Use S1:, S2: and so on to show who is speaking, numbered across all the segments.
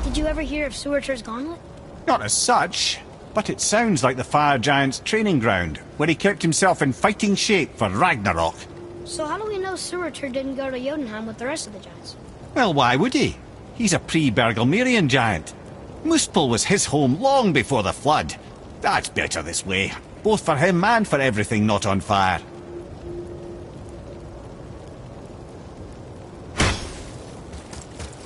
S1: Did you ever hear of Surtur's Gauntlet?
S2: Not as such, but it sounds like the Fire Giant's training ground, where he kept himself in fighting shape for Ragnarok.
S1: So how do we know Surtur didn't go to Jotunheim with the rest of the giants?
S2: Well, why would he? He's a pre-Bergelmirian giant. Muspel was his home long before the flood. That's better this way, both for him and for everything not on fire.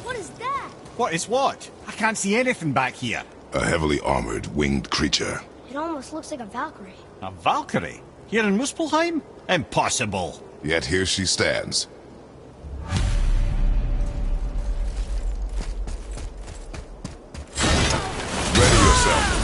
S1: What is that?
S2: What is what? I can't see anything back here.
S3: A heavily armored, winged creature.
S1: It almost looks like a Valkyrie.
S2: A Valkyrie? Here in Muspelheim? Impossible.
S3: Yet here she stands. Ready yourself.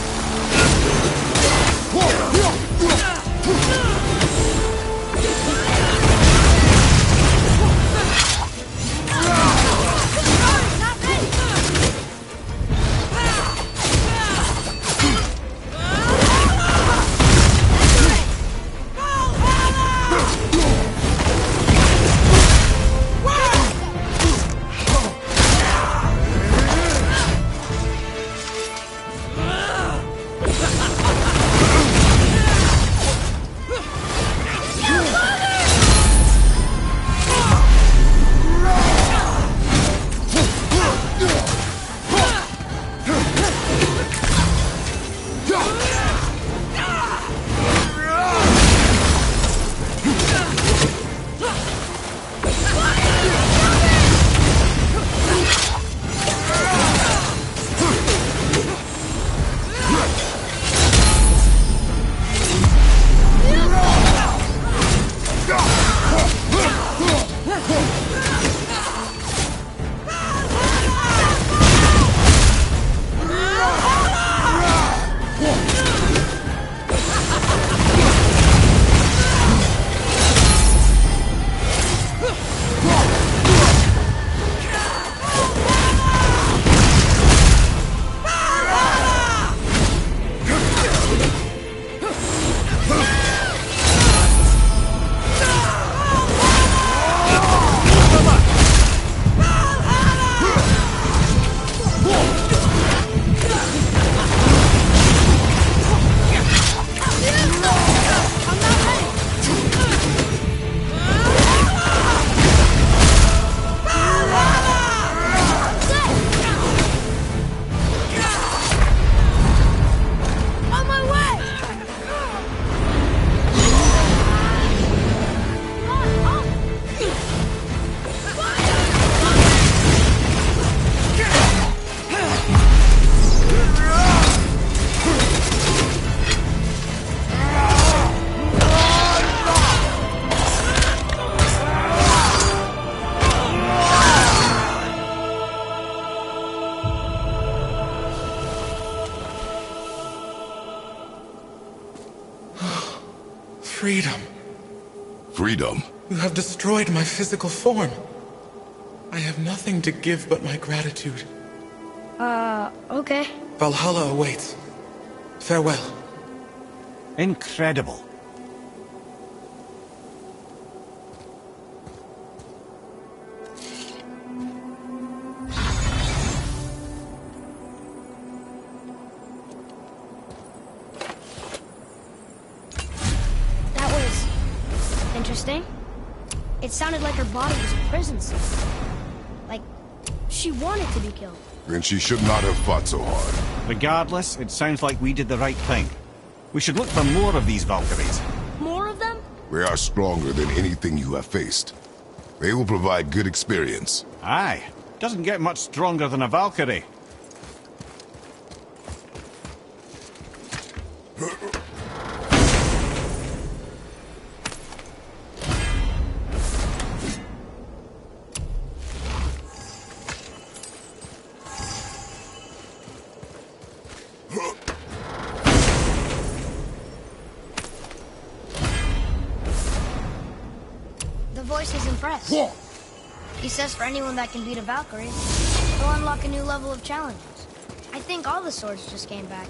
S4: Freedom.
S3: Freedom?
S4: You have destroyed my physical form. I have nothing to give but my gratitude.
S1: Okay.
S4: Valhalla awaits. Farewell.
S2: Incredible.
S1: That was interesting. It sounded like her body was a prison cell. Like she wanted to be killed.
S3: Then she should not have fought so hard.
S2: Regardless, it sounds like we did the right thing. We should look for more of these Valkyries.
S1: More of them?
S3: They are stronger than anything you have faced. They will provide good experience.
S2: Aye. Doesn't get much stronger than a Valkyrie.
S1: The voice is impressed. He says for anyone that can beat a Valkyrie, he'll unlock a new level of challenges. I think all the swords just came back.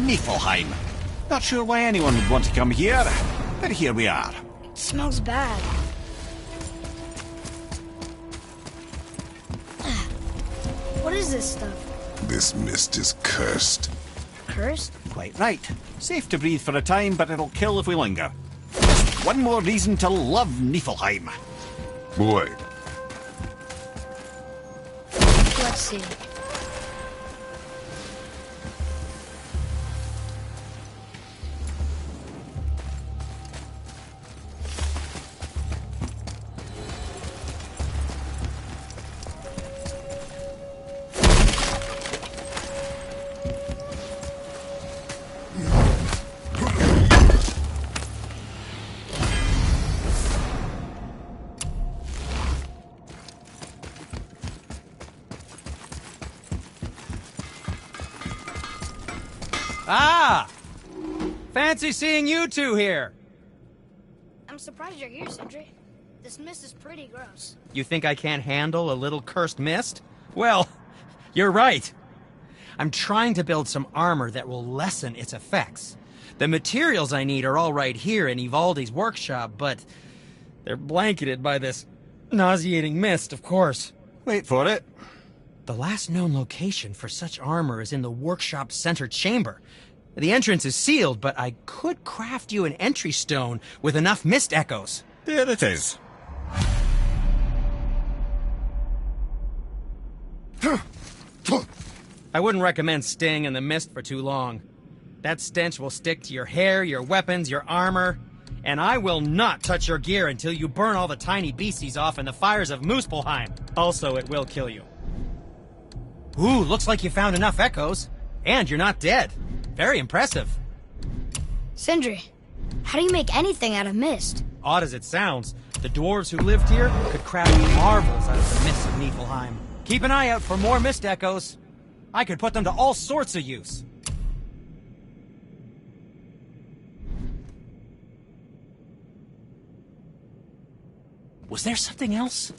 S2: Niflheim. Not sure why anyone would want to come here, but here we are.
S1: It smells bad. What is this stuff?
S3: This mist is cursed.
S1: Cursed?
S2: Quite right. Safe to breathe for a time, but it'll kill if we linger. Just one more reason to love Niflheim.
S3: Boy,
S1: Let's see.
S5: Ah! Fancy seeing you two here.
S1: I'm surprised you're here, Sindri. This mist is pretty gross.
S5: You think I can't handle a little cursed mist? Well, you're right. I'm trying to build some armor that will lessen its effects. The materials I need are all right here in Ivaldi's workshop, but they're blanketed by this nauseating mist, of course.
S2: Wait for it.
S5: The last known location for such armor is in the workshop's center chamber. The entrance is sealed, but I could craft you an entry stone with enough mist echoes.
S2: There it is.
S5: I wouldn't recommend staying in the mist for too long. That stench will stick to your hair, your weapons, your armor, and I will not touch your gear until you burn all the tiny beasties off in the fires of Muspelheim. Also, it will kill you. Ooh, looks like you found enough echoes. And you're not dead. Very impressive.
S1: Sindri, how do you make anything out of mist?
S5: Odd as it sounds, the dwarves who lived here could craft marvels out of the mist of Niflheim. Keep an eye out for more mist echoes. I could put them to all sorts of use. Was there something else?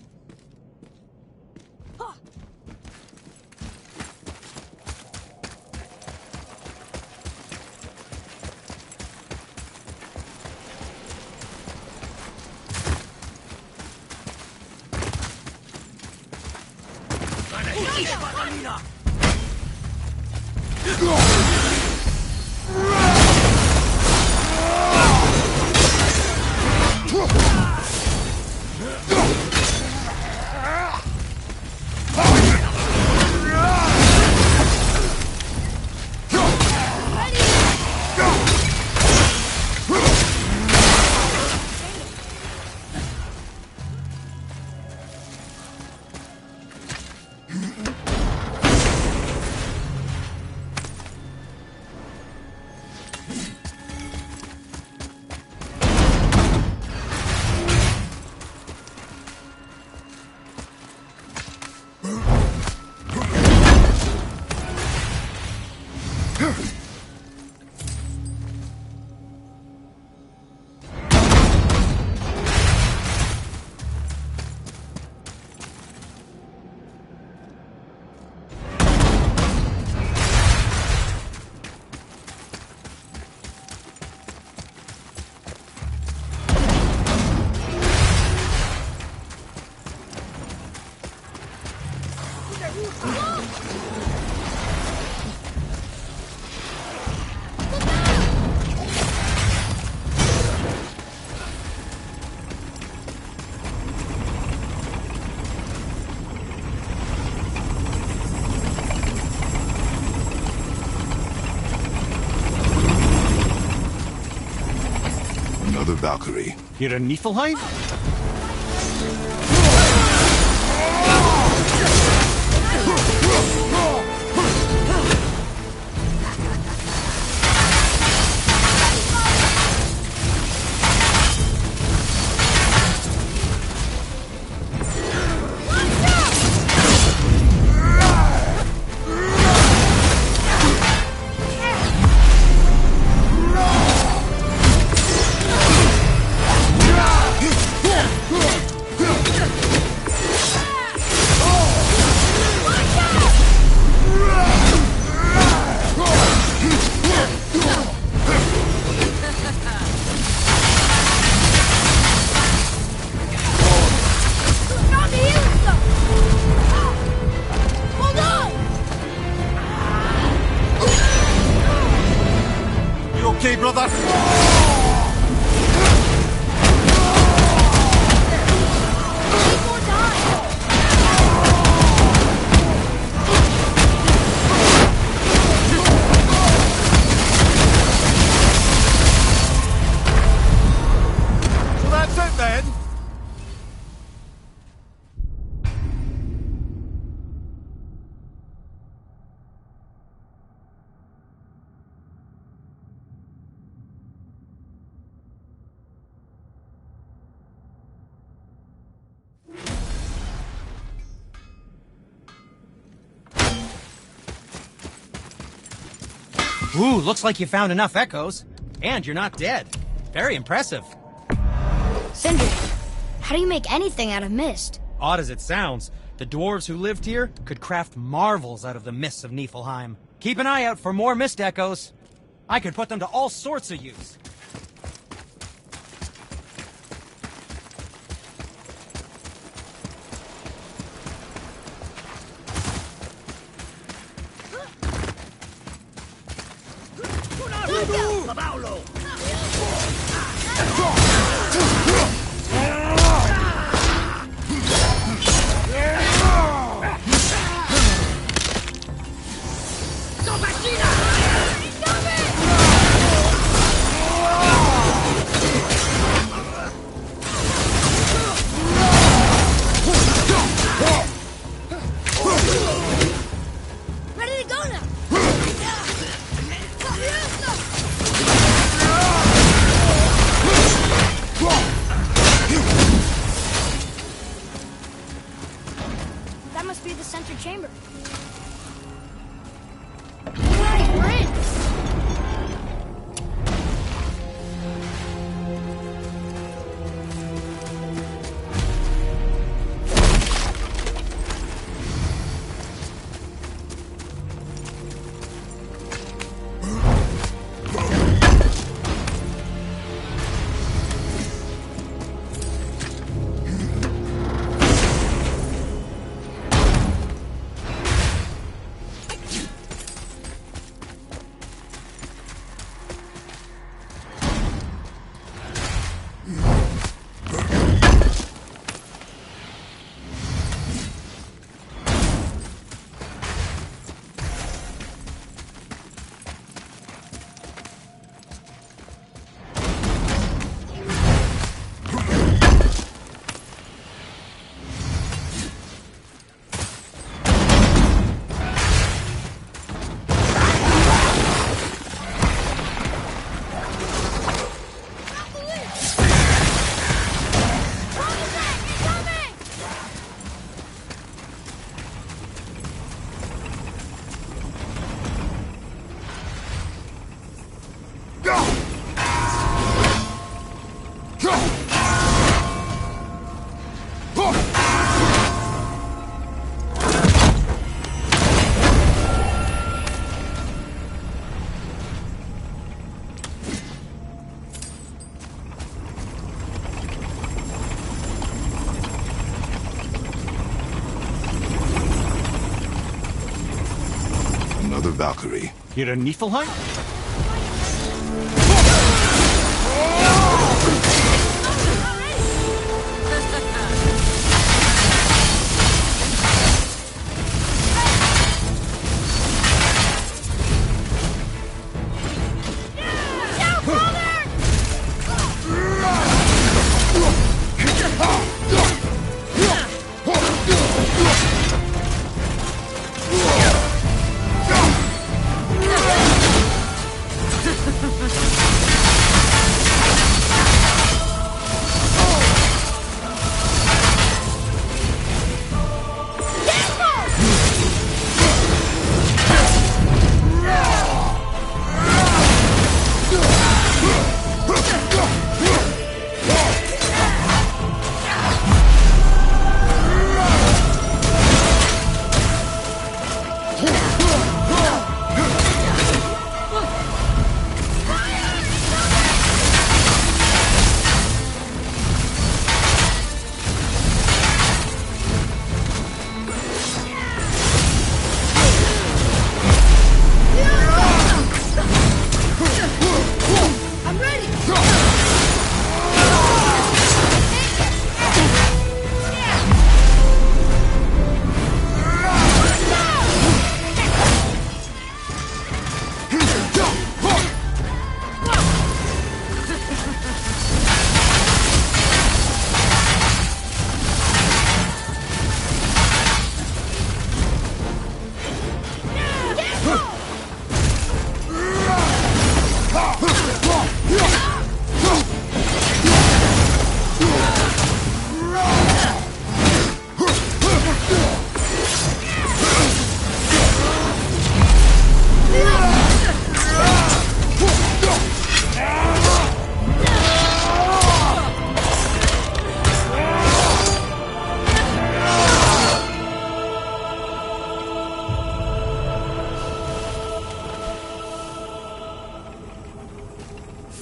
S3: Another Valkyrie.
S2: You're in Niflheim? Okay, brother? So that's it then?
S5: Ooh, looks like you found enough echoes. And you're not dead. Very impressive.
S1: Sindri, how do you make anything out of mist?
S5: Odd as it sounds, the dwarves who lived here could craft marvels out of the mists of Niflheim. Keep an eye out for more mist echoes. I could put them to all sorts of use.
S1: Ready to go now! That must be the center chamber. Nice bridge!
S3: another Valkyrie.
S2: You're a Niflheim?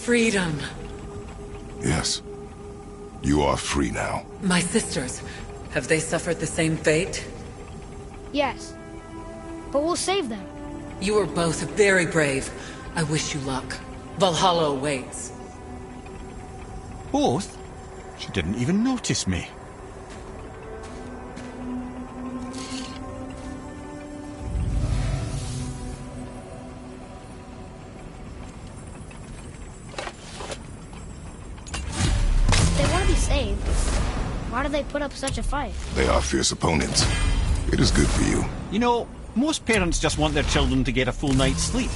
S6: Freedom.
S3: Yes. You are free now.
S6: My sisters, have they suffered the same fate?
S1: Yes. But we'll save them.
S6: You are both very brave. I wish you luck. Valhalla awaits.
S2: Both? She didn't even notice me.
S1: They want to be saved. Why do they put up such a fight?
S3: They are fierce opponents. It is good for you.
S2: You know, most parents just want their children to get a full night's sleep.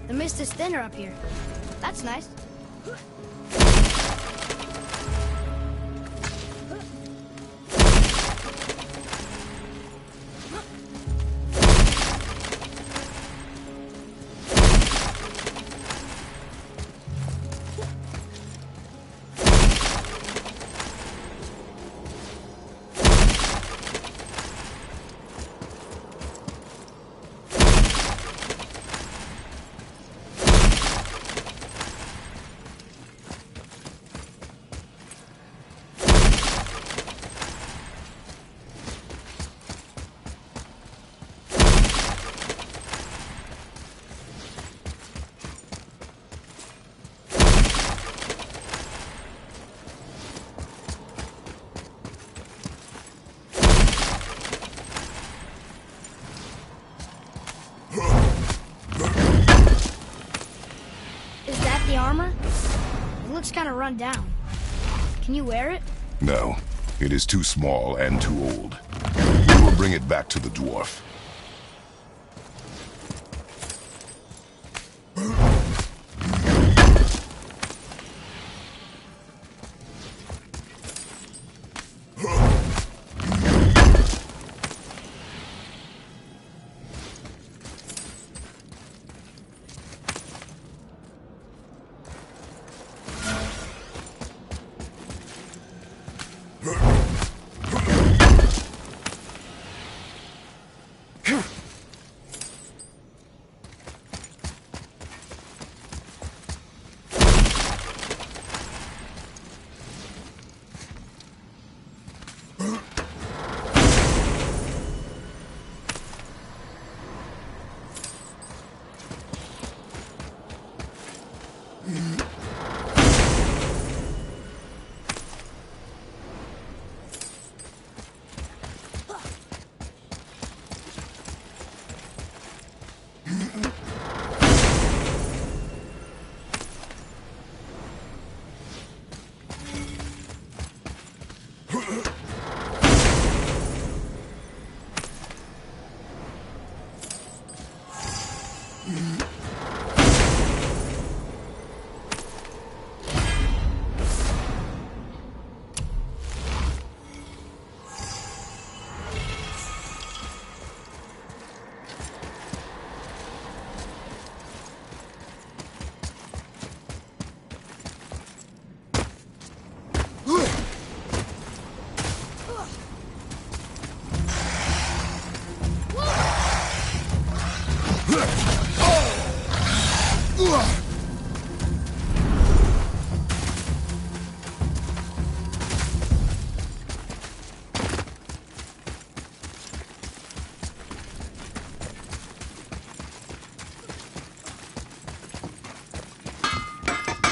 S1: The mist is thinner up here. That's nice. run down. Can you wear it?
S3: No, it is too small and too old. We will bring it back to the dwarf.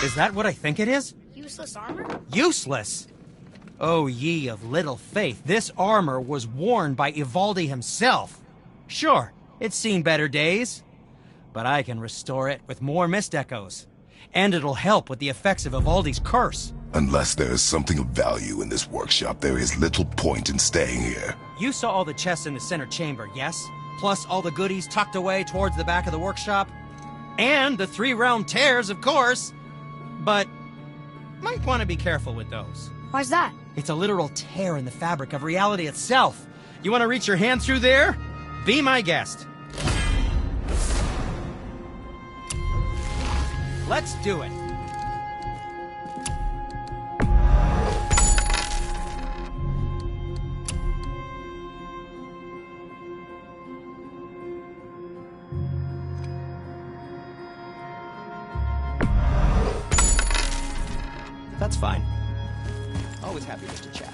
S5: Is that what I think it is?
S1: Useless armor?
S5: Useless? Oh, ye of little faith, this armor was worn by Ivaldi himself. Sure, it's seen better days, but I can restore it with more mist echoes. And it'll help with the effects of Ivaldi's curse.
S3: Unless there is something of value in this workshop, there is little point in staying here.
S5: You saw all the chests in the center chamber, yes? Plus all the goodies tucked away towards the back of the workshop? And the 3 round tears, of course! But might want to be careful with those.
S1: Why's that?
S5: It's a literal tear in the fabric of reality itself. You want to reach your hand through there? Be my guest. Let's do it. That's fine. Always happy just to chat.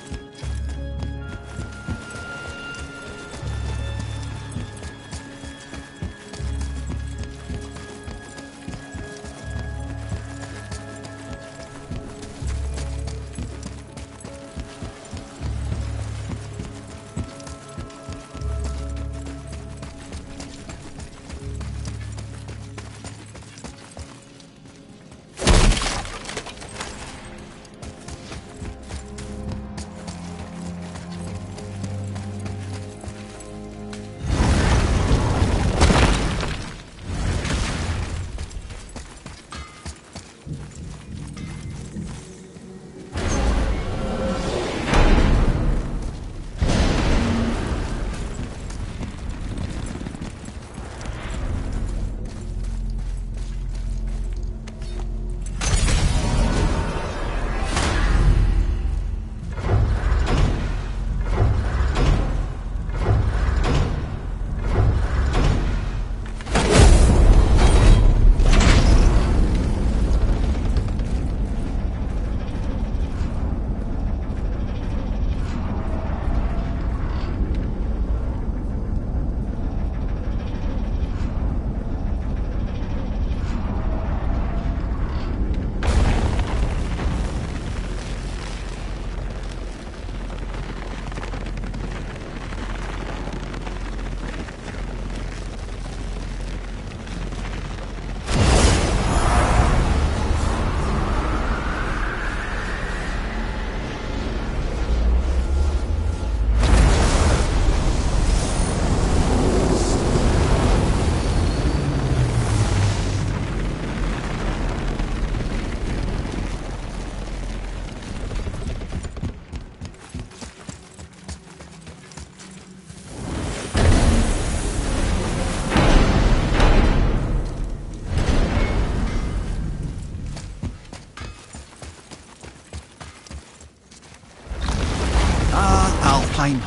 S2: time.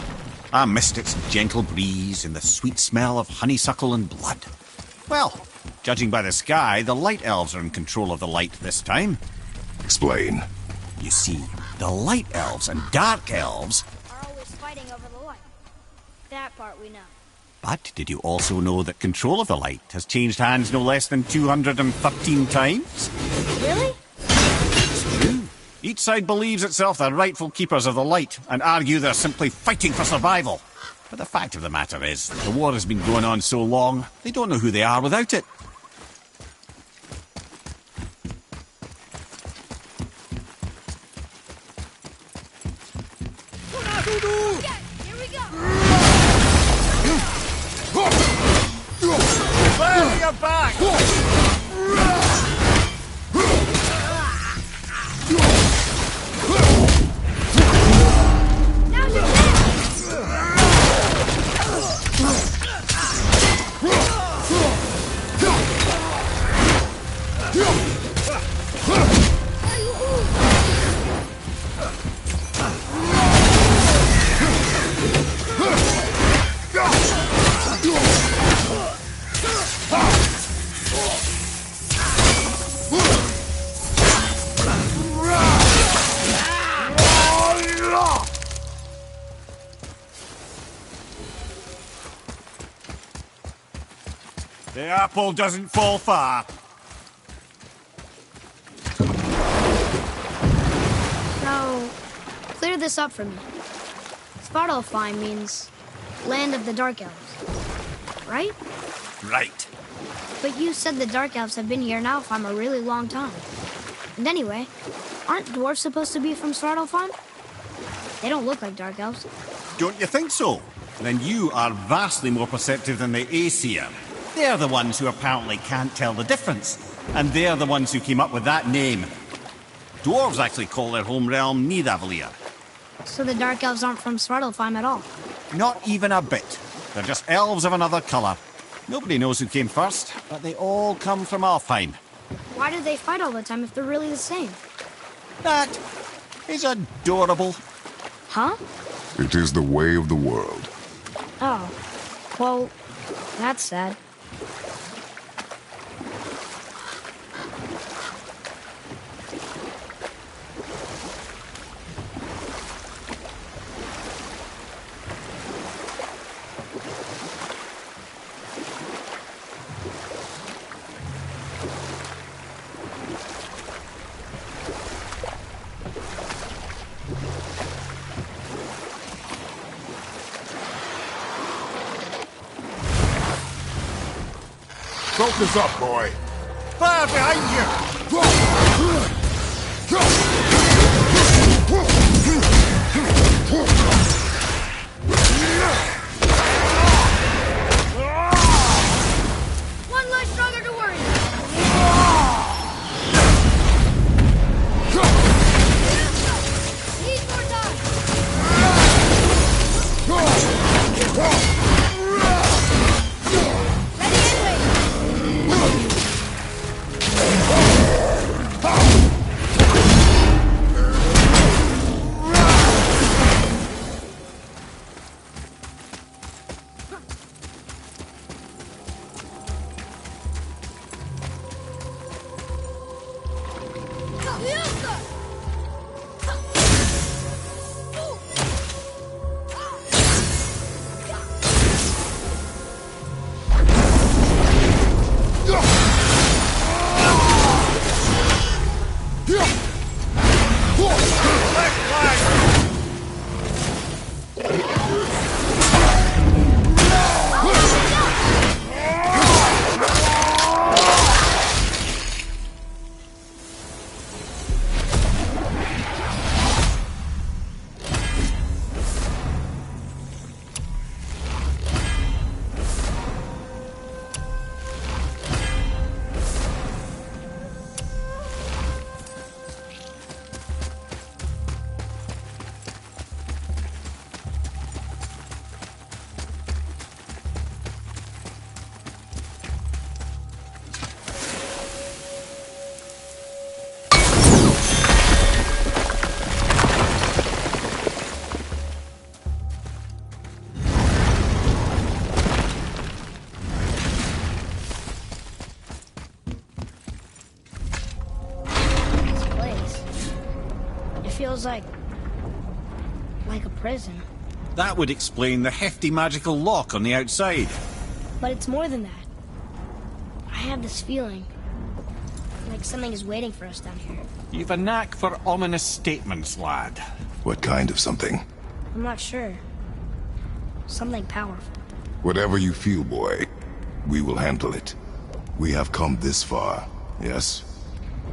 S2: I missed its gentle breeze and the sweet smell of honeysuckle and blood. Well, judging by the sky, the light elves are in control of the light this time.
S3: Explain.
S2: You see, the light elves and dark elves...
S1: are always fighting over the light. That part we know.
S2: But did you also know that control of the light has changed hands no less than 213 times?
S1: Really?
S2: It's true. Each side believes itself the rightful keepers of the light and argue they're simply fighting for survival. But the fact of the matter is, the war has been going on so long, they don't know who they are without it.
S1: Yeah, here we go!
S2: Clear your back!
S1: Now's your chance!
S2: The apple doesn't fall far.
S1: So, clear this up for me. Svartalfheim means land of the Dark Elves, right?
S2: Right.
S1: But you said the Dark Elves have been here in Alfheim a really long time. And anyway, aren't dwarves supposed to be from Svartalfheim? They don't look like Dark Elves.
S2: Don't you think so? Then you are vastly more perceptive than the Aesir. They're the ones who apparently can't tell the difference. And they're the ones who came up with that name. Dwarves actually call their home realm Nidavellir.
S1: So the Dark Elves aren't from Svartalfheim at all.
S2: Not even a bit. They're just elves of another colour. Nobody knows who came first, but they all come from Alfheim.
S1: Why do they fight all the time if they're really the same?
S2: That is adorable.
S1: Huh?
S3: It is the way of the world.
S1: Oh. Well, that's sad.
S3: Focus up, boy.
S2: Fire behind you!
S1: One less stronger to worry about. Need more time. Ready and wait. feels like a prison.
S2: That would explain the hefty magical lock on the outside.
S1: But it's more than that. I have this feeling like something is waiting for us down here.
S2: You've a knack for ominous statements, lad.
S3: What kind of something?
S1: I'm not sure. Something powerful.
S3: Whatever you feel, boy, we will handle it. We have come this far, yes?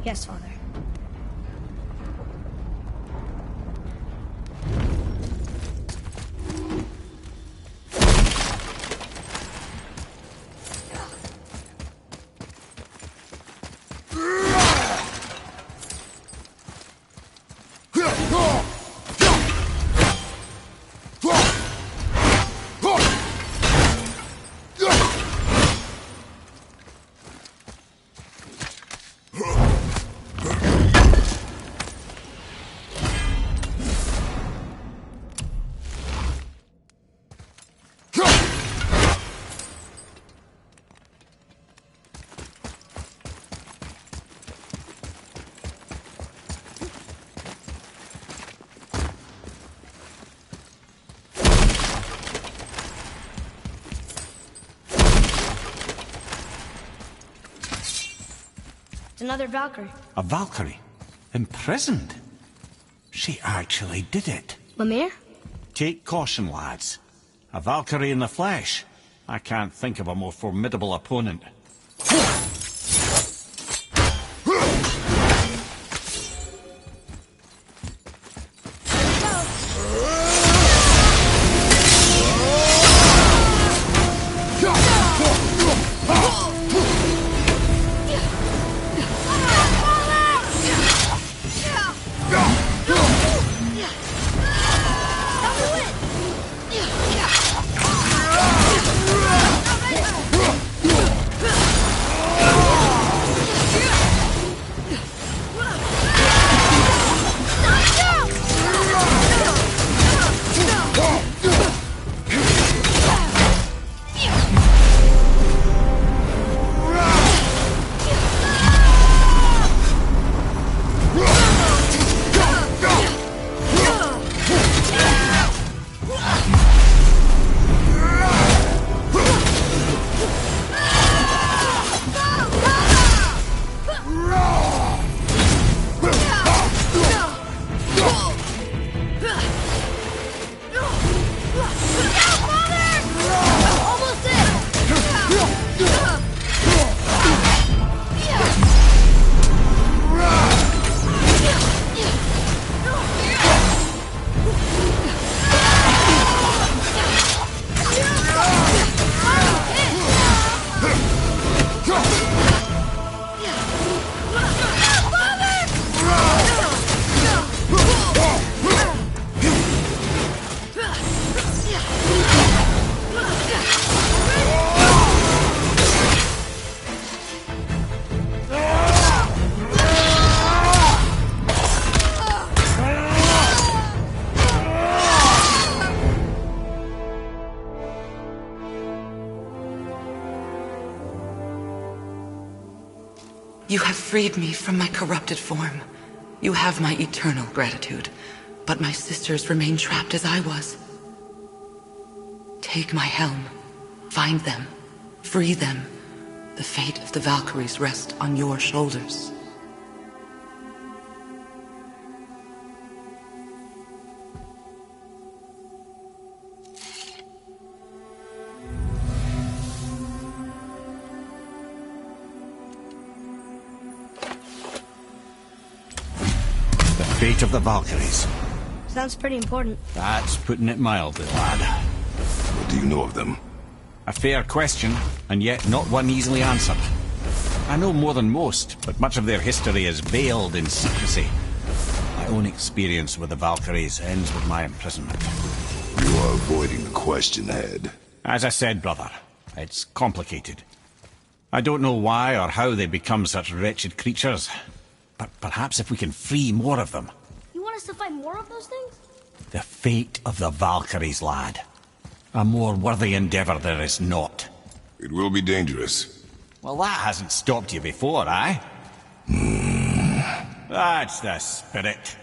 S1: Yes, Father. It's another Valkyrie.
S2: A Valkyrie? Imprisoned? She actually did it.
S1: Lemire?
S2: Take caution, lads. A Valkyrie in the flesh. I can't think of a more formidable opponent.
S6: You have freed me from my corrupted form. You have my eternal gratitude. But my sisters remain trapped as I was. Take my helm. Find them. Free them. The fate of the Valkyries rests on your shoulders.
S2: Fate of the Valkyries.
S1: Sounds pretty important.
S2: That's putting it mildly, lad.
S3: What do you know of them?
S2: A fair question, and yet not one easily answered. I know more than most, but much of their history is veiled in secrecy. My own experience with the Valkyries ends with my imprisonment.
S3: You are avoiding the question, Head.
S2: As I said, brother, it's complicated. I don't know why or how they become such wretched creatures. But perhaps if we can free more of them.
S1: You want us to fight more of those things?
S2: The fate of the Valkyries, lad. A more worthy endeavor there is not.
S3: It will be dangerous.
S2: Well, that hasn't stopped you before, eh? That's the spirit.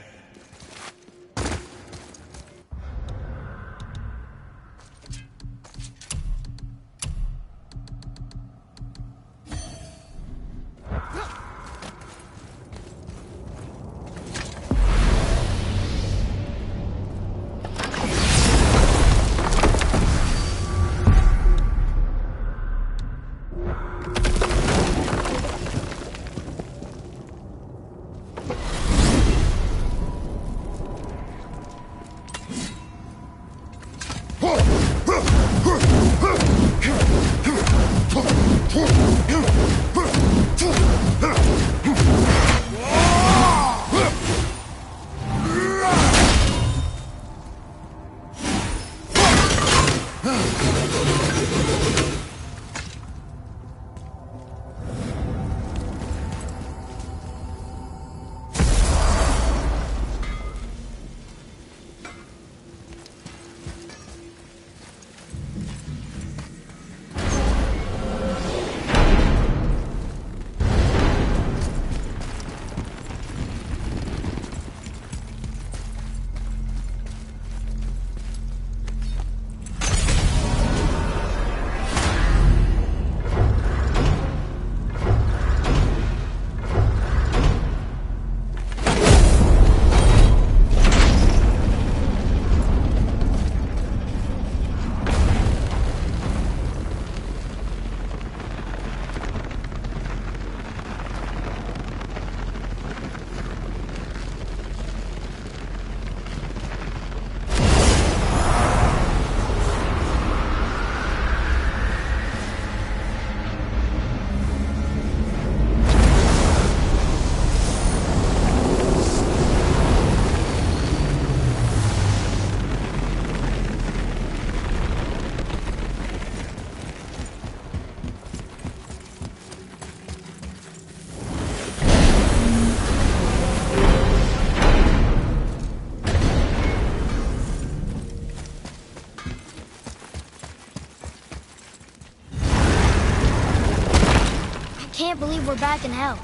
S1: can't believe we're back in hell.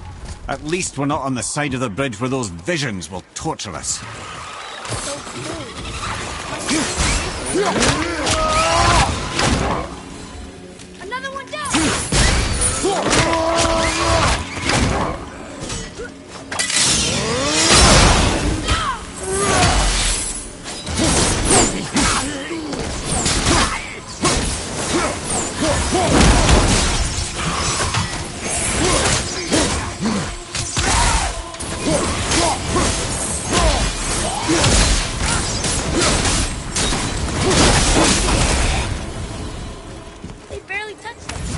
S2: At least we're not on the side of the bridge where those visions will torture us.
S1: So cool. Another one down! They barely touched us.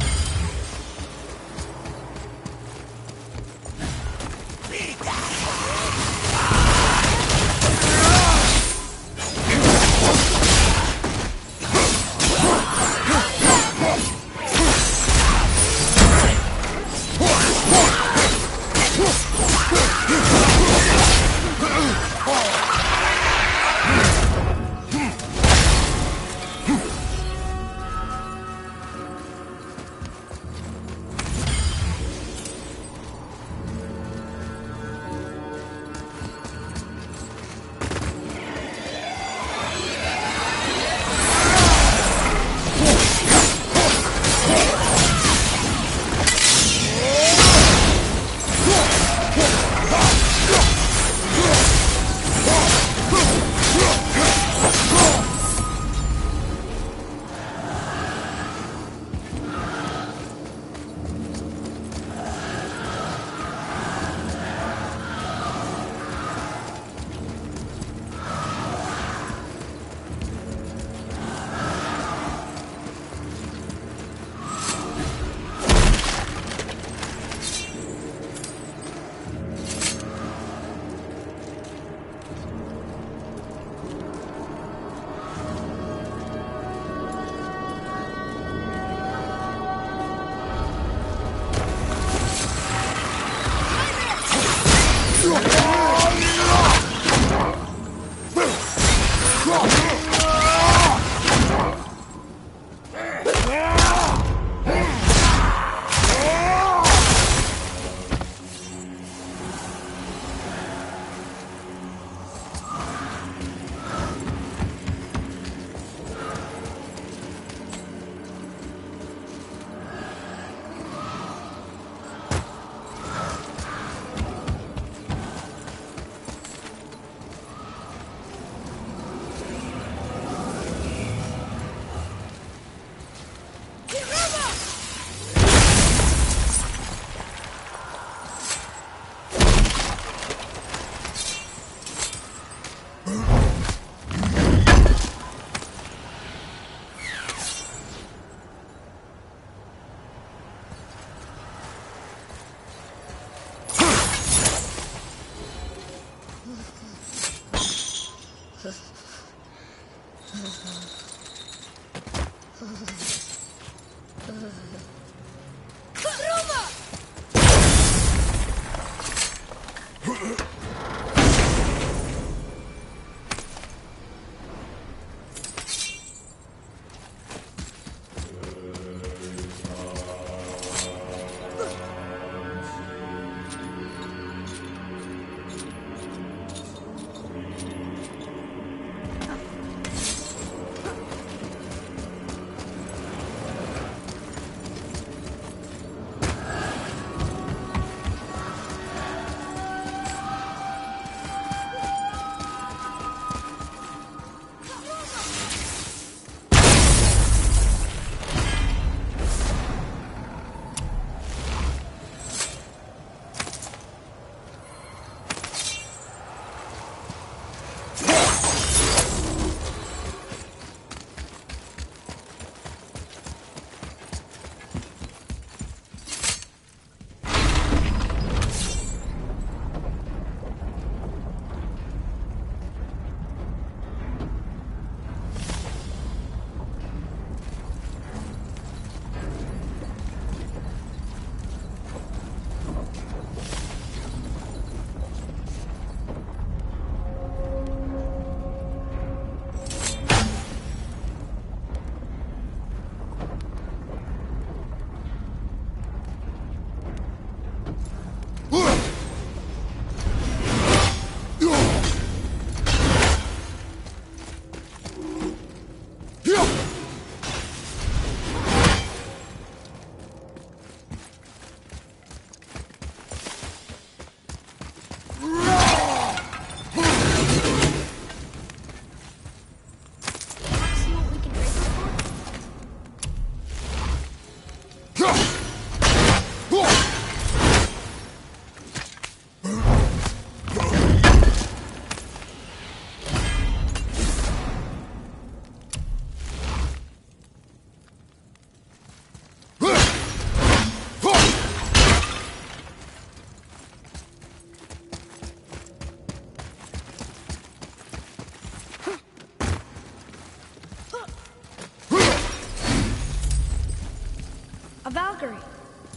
S1: Valkyrie.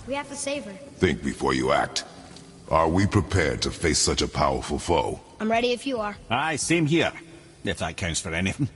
S1: We have to save her.
S3: Think before you act. Are we prepared to face such a powerful foe?
S1: I'm ready if you are.
S2: Aye, same here. If that counts for anything.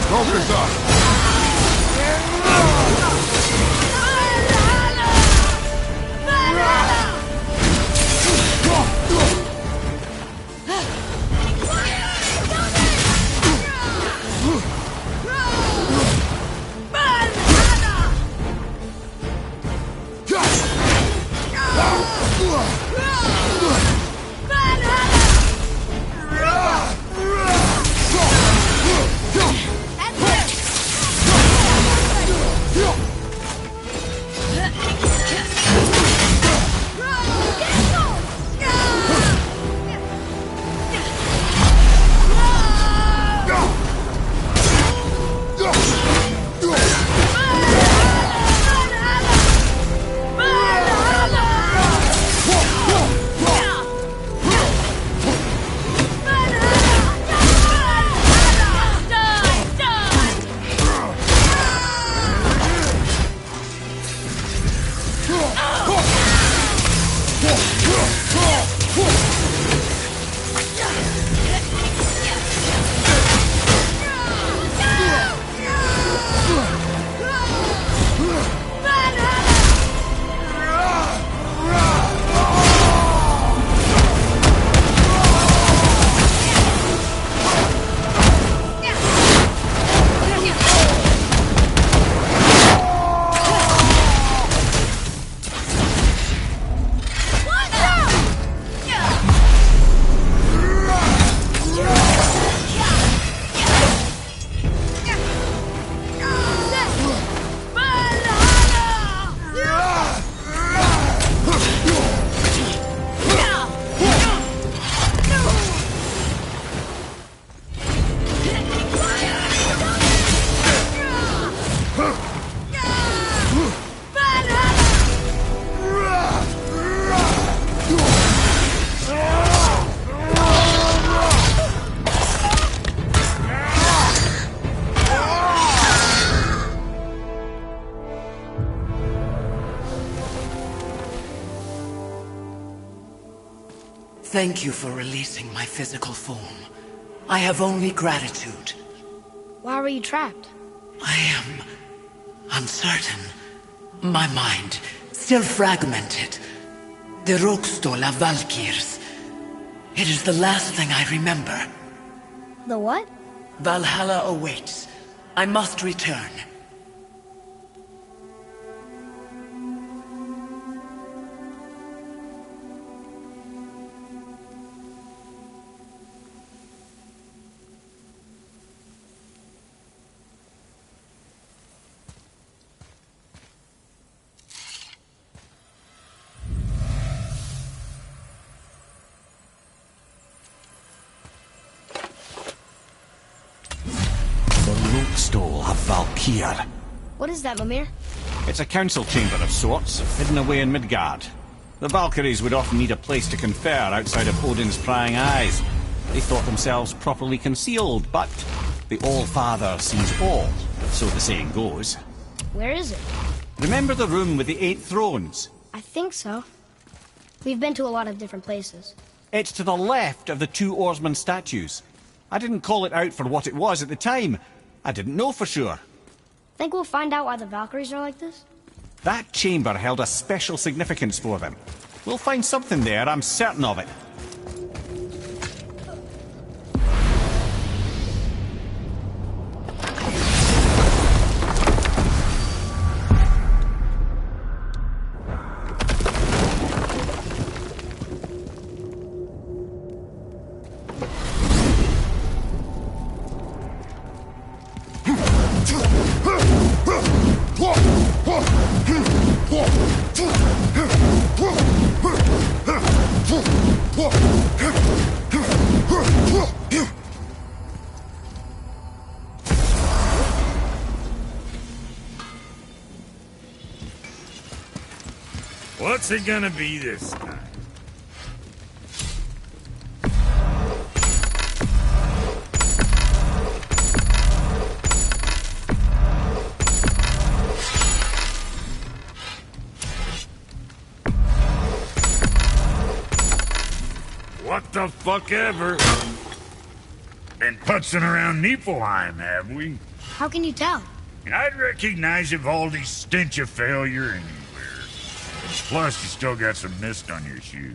S3: Focus up!
S6: Thank you for releasing my physical form. I have only gratitude.
S1: Why were you trapped?
S6: I am uncertain. My mind, still fragmented. The Rokstola Valkyries. It is the last thing I remember.
S1: The what?
S6: Valhalla awaits. I must return.
S2: Valkyr.
S1: What is that, Mimir?
S2: It's a council chamber of sorts, hidden away in Midgard. The Valkyries would often need a place to confer outside of Odin's prying eyes. They thought themselves properly concealed, but the All-Father sees all, so the saying goes.
S1: Where is it?
S2: Remember the room with the 8 thrones?
S1: I think so. We've been to a lot of different places.
S2: It's to the left of the two oarsman statues. I didn't call it out for what it was at the time. I didn't know for sure.
S1: Think we'll find out why the Valkyries are like this?
S2: That chamber held a special significance for them. We'll find something there, I'm certain of it.
S7: What's it gonna be this time? What the fuck ever? Been putzing around Niflheim, have we?
S1: How can you tell?
S7: I'd recognize Ivaldi's stench of failure anywhere. Plus, you still got some mist on your shoes.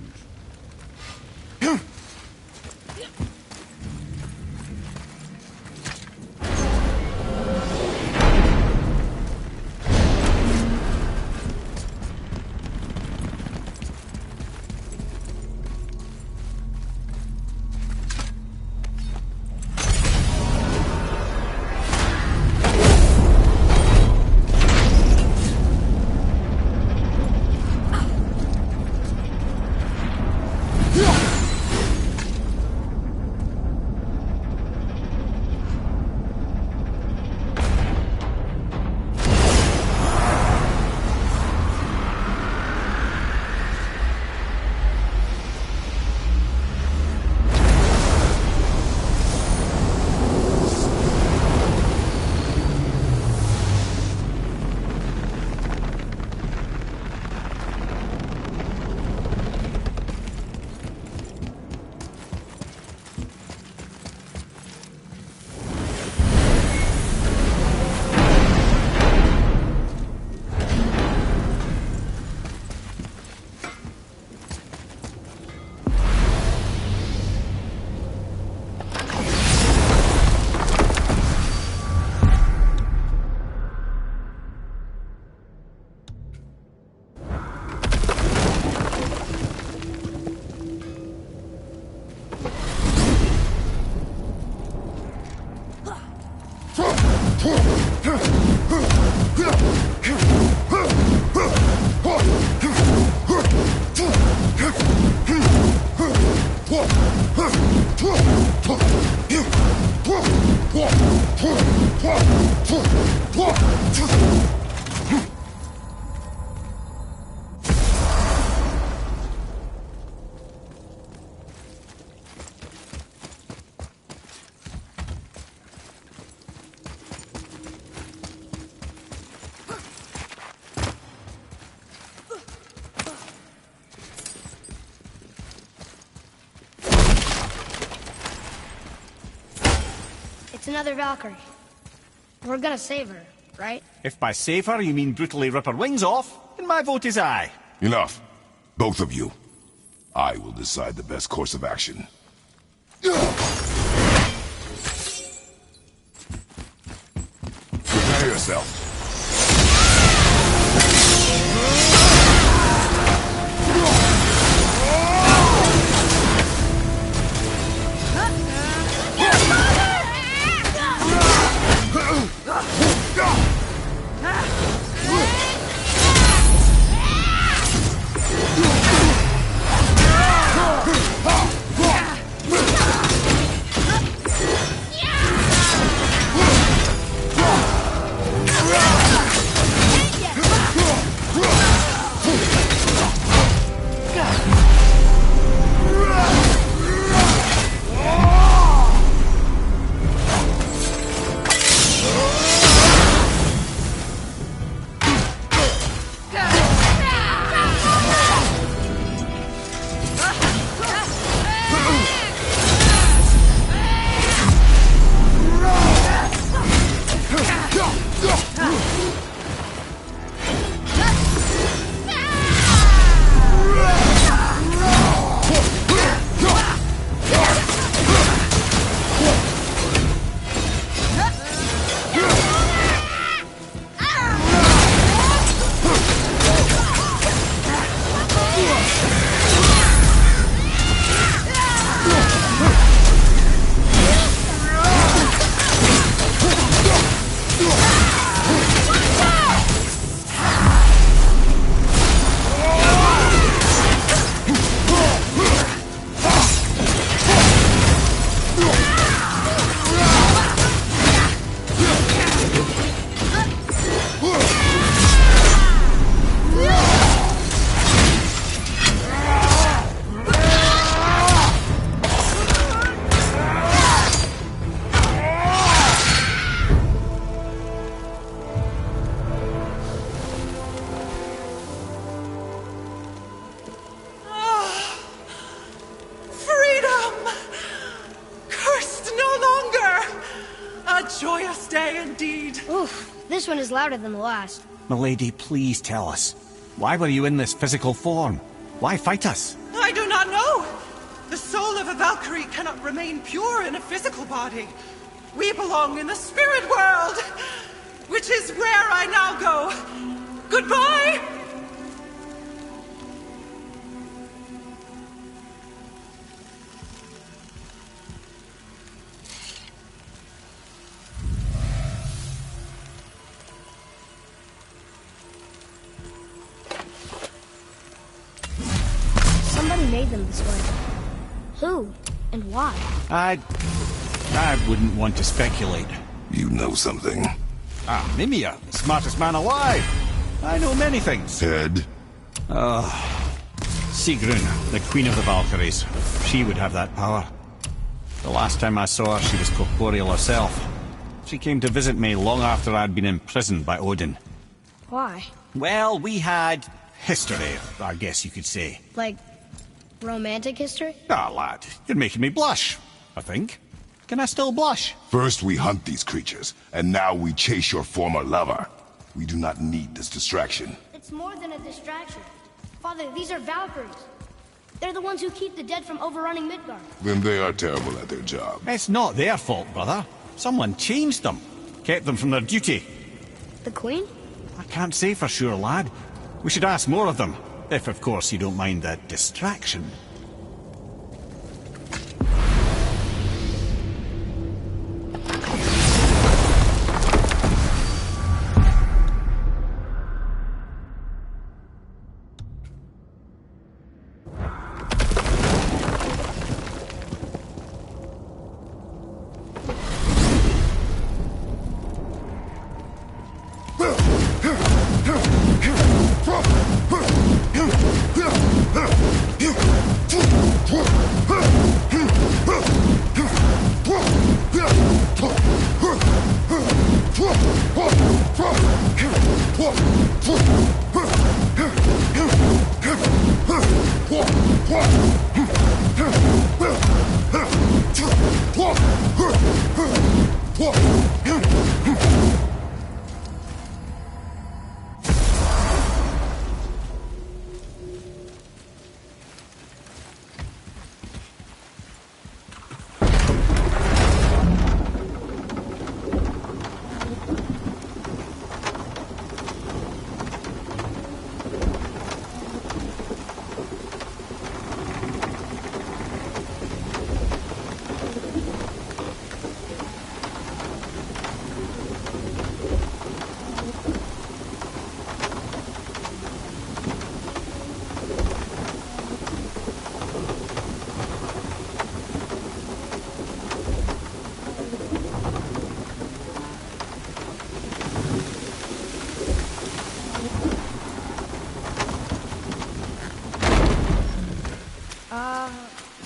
S1: It's another Valkyrie. We're gonna save her, right?
S2: If by save her you mean brutally rip her wings off, then my vote is aye.
S3: Enough. Both of you. I will decide the best course of action. Prepare yourself.
S1: This one is louder than the last.
S2: Milady, please tell us. Why were you in this physical form? Why fight us?
S8: I do not know. The soul of a Valkyrie cannot remain pure in a physical body. We belong in the spirit world, which is where I now go. Goodbye!
S1: Somebody made them this way. Who? And why?
S2: I wouldn't want to speculate.
S3: You know something.
S2: Mimir, the smartest man alive. I know many things.
S3: Head?
S2: Sigrun, the queen of the Valkyries. She would have that power. The last time I saw her, she was corporeal herself. She came to visit me long after I'd been imprisoned by Odin.
S1: Why?
S2: Well, we had history, I guess you could say.
S1: Like, romantic history?
S2: Ah, lad, you're making me blush, I think. Can I still blush?
S3: First we hunt these creatures, and now we chase your former lover. We do not need this distraction.
S1: It's more than a distraction. Father, these are Valkyries. They're the ones who keep the dead from overrunning Midgard.
S3: Then they are terrible at their job.
S2: It's not their fault, brother. Someone changed them. Kept them from their duty.
S1: The Queen?
S2: I can't say for sure, lad. We should ask more of them. If, of course, you don't mind that distraction.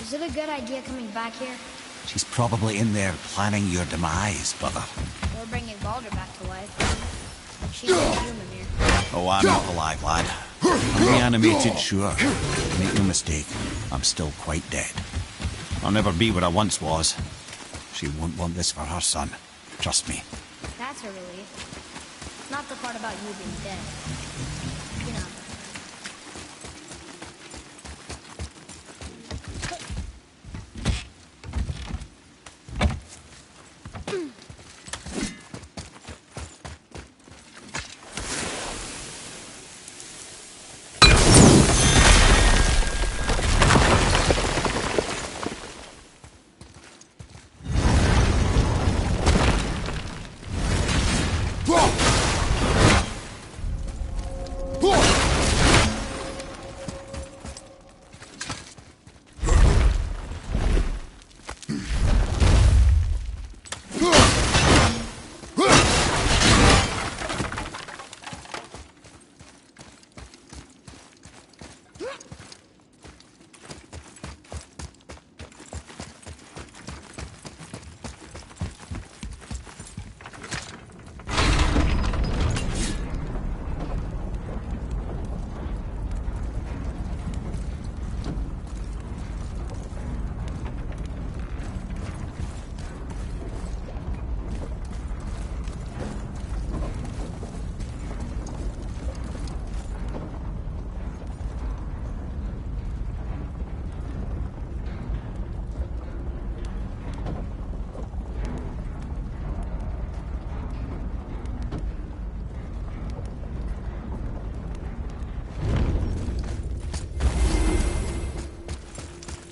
S1: Is it a good idea coming back here?
S2: She's probably in there planning your demise, brother.
S1: Or bringing Baldur back to life? She's a human here.
S2: Oh, I'm not alive, lad. I'm reanimated, sure. Make no mistake, I'm still quite dead. I'll never be what I once was. She won't want this for her son. Trust me.
S1: That's a relief. Not the part about you being dead. You know.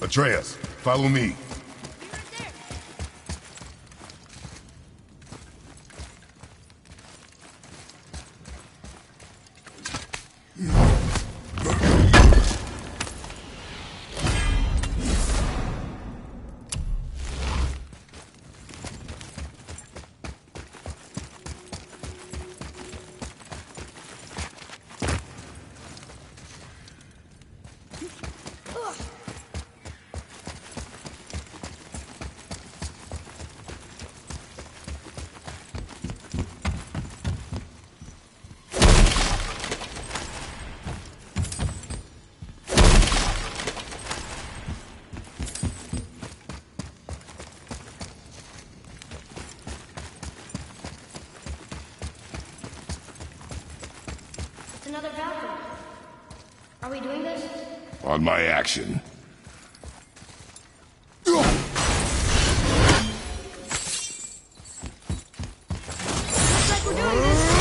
S3: Atreus, follow me.
S1: Another Valkyrie. Are we doing this?
S3: On my action.
S1: Looks like we're doing this.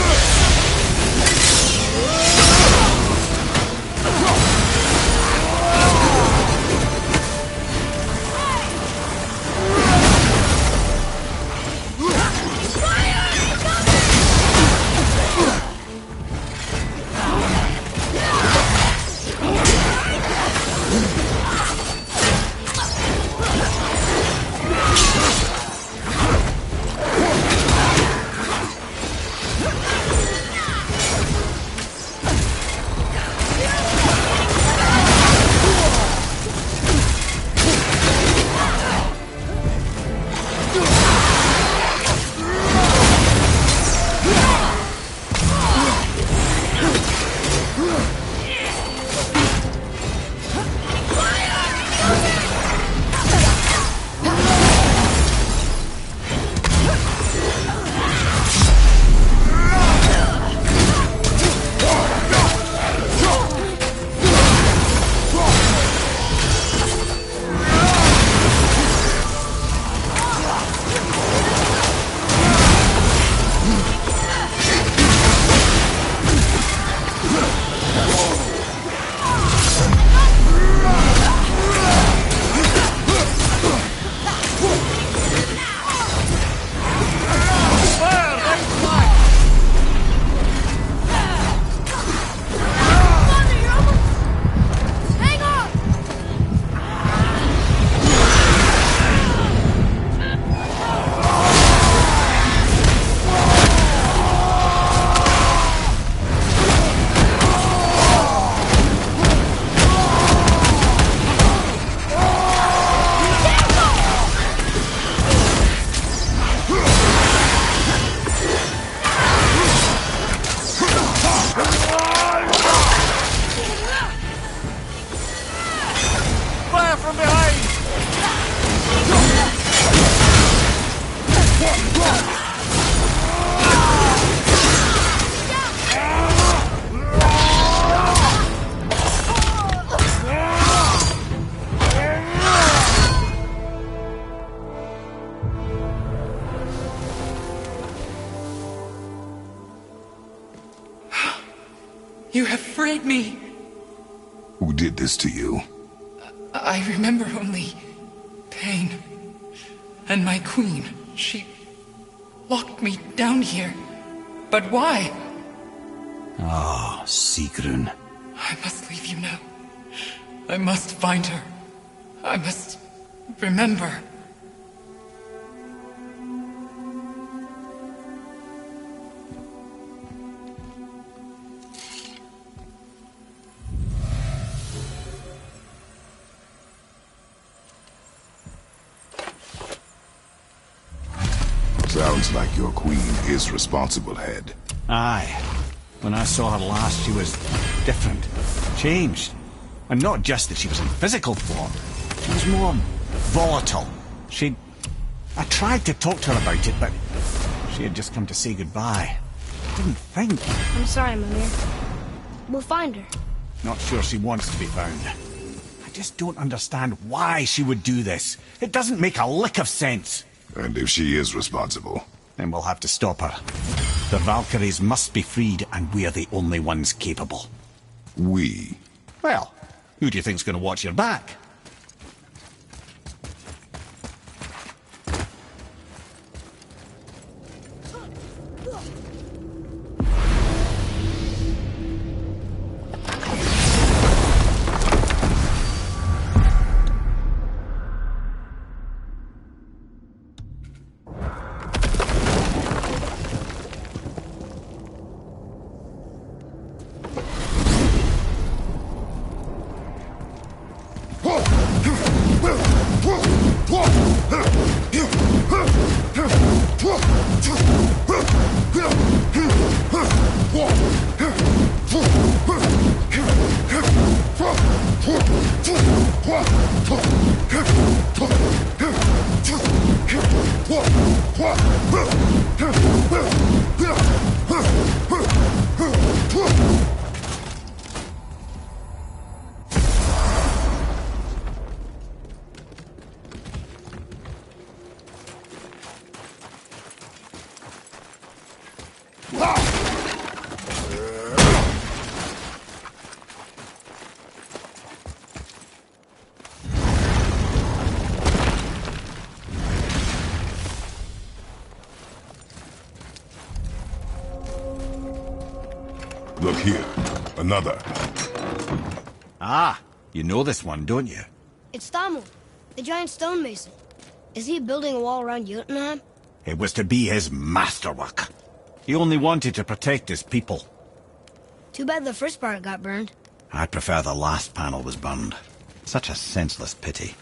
S4: You have freed me.
S3: Who did this to you?
S4: I remember only pain. And my queen, she locked me down here. But why?
S2: Ah, Sigrun.
S4: I must leave you now. I must find her. I must remember.
S3: Sounds like your queen is responsible, Head.
S2: Aye. When I saw her last, she was different. Changed. And not just that she was in physical form. She was more volatile. I tried to talk to her about it, but she had just come to say goodbye. I didn't think.
S1: I'm sorry, Mimir. We'll find her.
S2: Not sure she wants to be found. I just don't understand why she would do this. It doesn't make a lick of sense.
S3: And if she is responsible?
S2: Then we'll have to stop her. The Valkyries must be freed, and we're the only ones capable.
S3: We?
S2: Well, who do you think's going to watch your back?
S3: Look here. Another.
S2: Ah, you know this one, don't you?
S1: It's Thamur, the giant stonemason. Is he building a wall around Jotunheim?
S2: It was to be his masterwork. He only wanted to protect his people.
S1: Too bad the first part got burned.
S2: I prefer the last panel was burned. Such a senseless pity.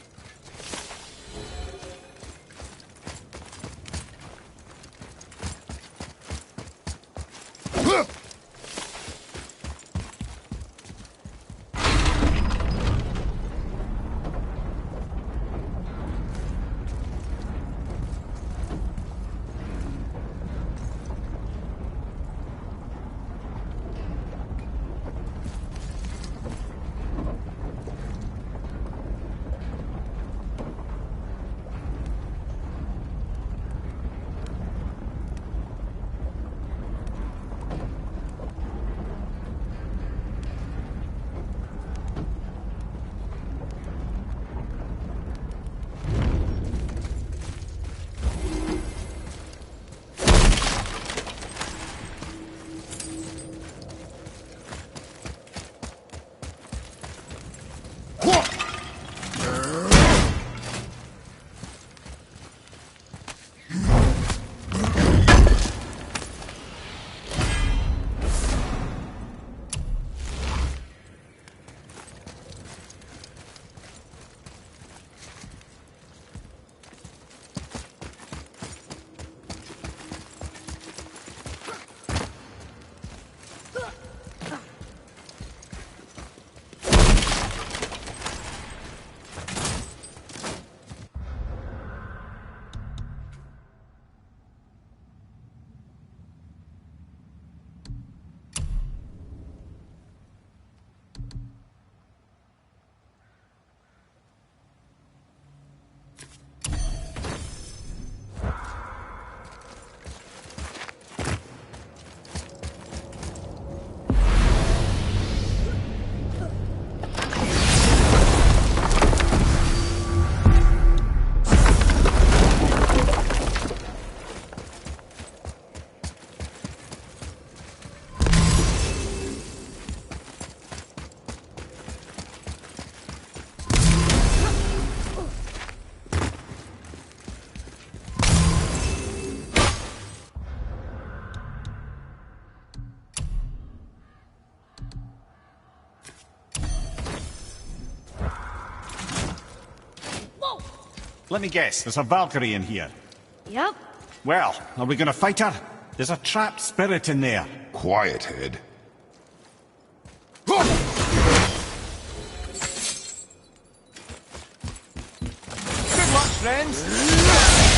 S2: Let me guess, there's a Valkyrie in here.
S1: Yep.
S2: Well, are we gonna fight her? There's a trapped spirit in there.
S3: Quiet, Head.
S2: Good luck, friends!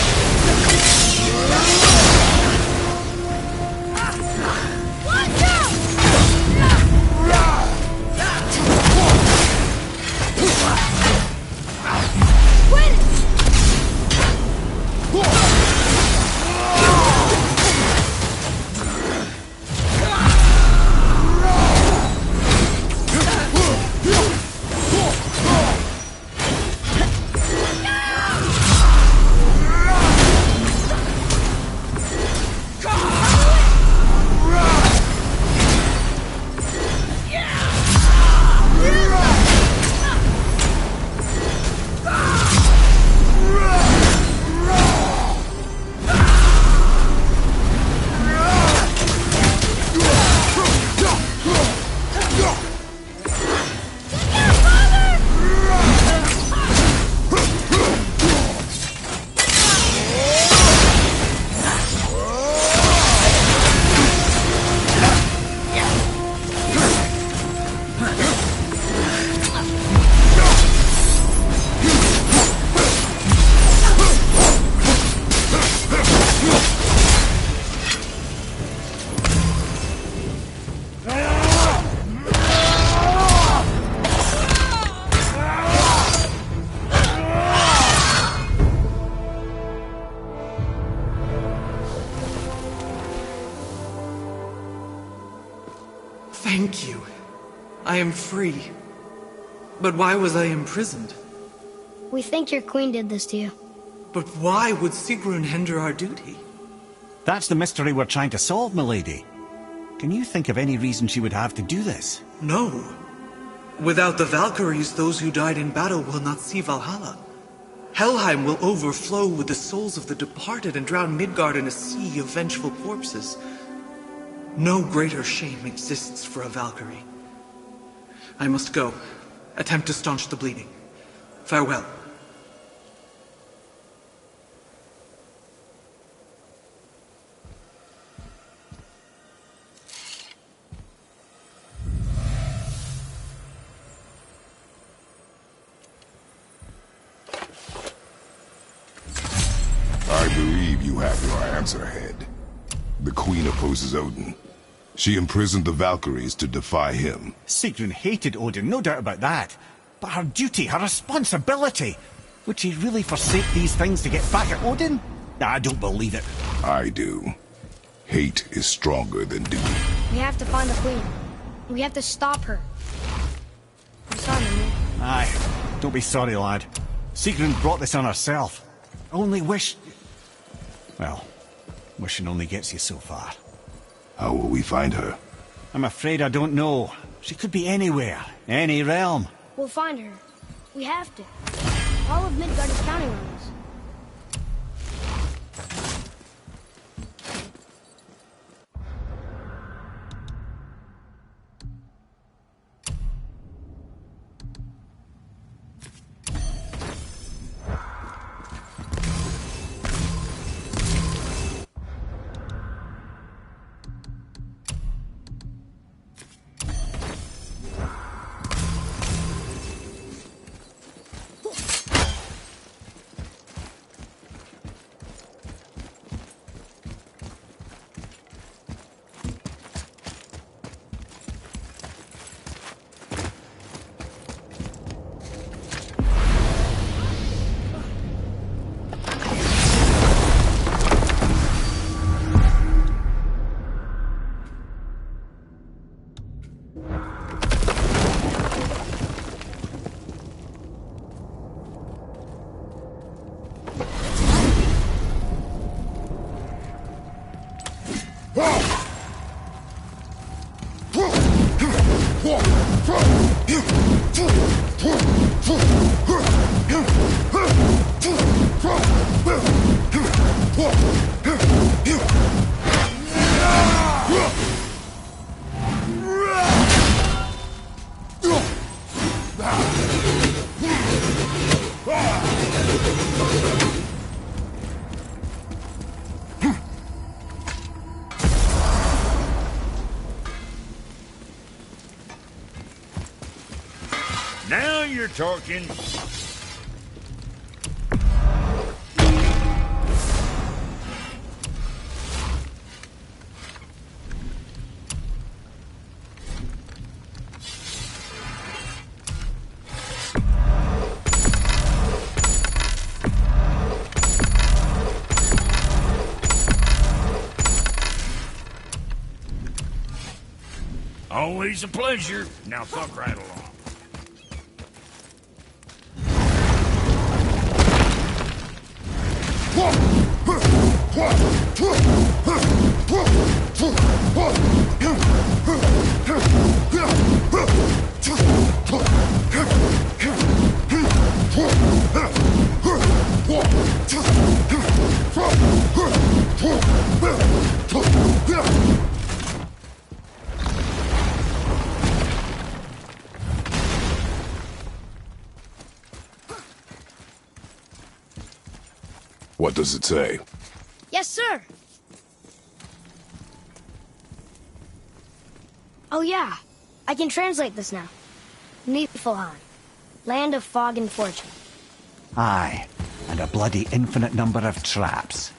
S8: Thank you. I am free. But why was I imprisoned?
S1: We think your queen did this to you.
S8: But why would Sigrun hinder our duty?
S2: That's the mystery we're trying to solve, milady. Can you think of any reason she would have to do this?
S9: No. Without the Valkyries, those who died in battle will not see Valhalla. Helheim will overflow with the souls of the departed and drown Midgard in a sea of vengeful corpses. No greater shame exists for a Valkyrie. I must go. Attempt to staunch the bleeding. Farewell.
S3: I believe you have your answer, Head. The Queen opposes Odin. She imprisoned the Valkyries to defy him.
S2: Sigrun hated Odin, no doubt about that. But her duty, her responsibility... Would she really forsake these things to get back at Odin? I don't believe it.
S3: I do. Hate is stronger than duty.
S1: We have to find the queen. We have to stop her. I'm sorry, Mimir.
S2: Aye, don't be sorry, lad. Sigrun brought this on herself. Only wish... Well, wishing only gets you so far.
S3: How will we find her?
S2: I'm afraid I don't know. She could be anywhere, any realm.
S1: We'll find her. We have to. All of Midgard is counting on us.
S7: Now you're talking. Always a pleasure. Now fuck right along.
S3: What does it say?
S1: Yes, sir. Oh, yeah. I can translate this now. Niflheim. Land of fog and fortune.
S2: Aye, and a bloody infinite number of traps.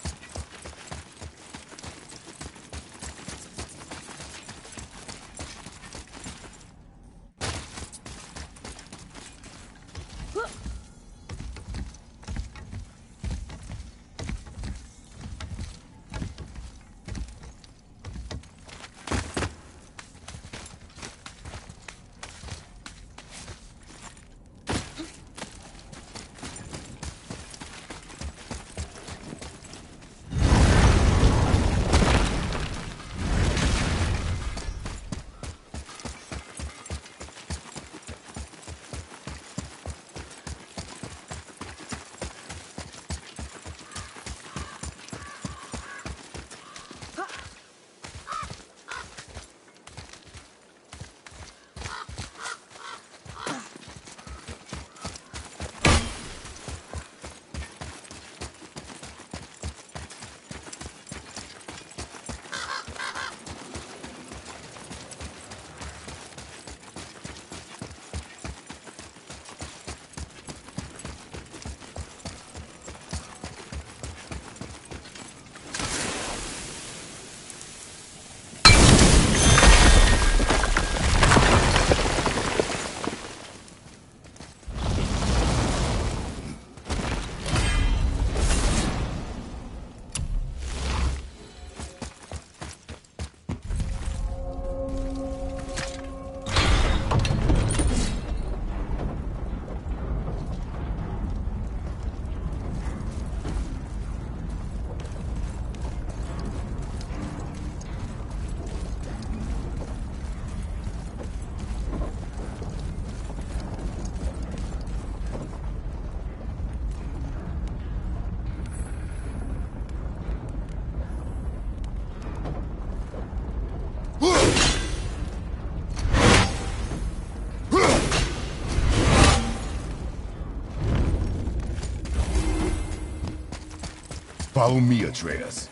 S3: Follow me, Atreus.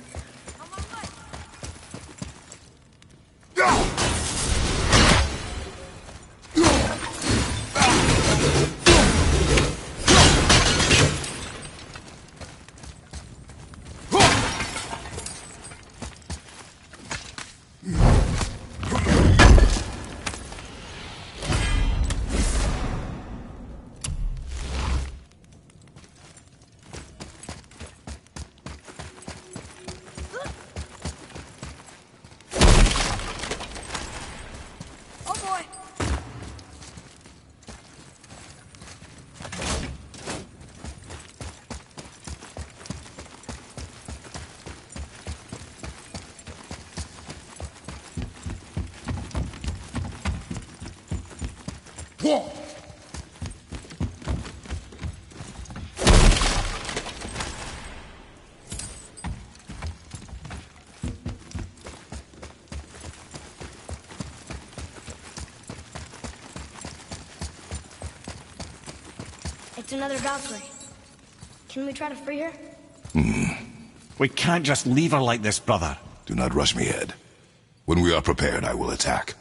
S1: Oh boy. It's another Valkyrie. Can we try to free her?
S2: We can't just leave her like this, brother.
S3: Do not rush me, Ed. When we are prepared, I will attack.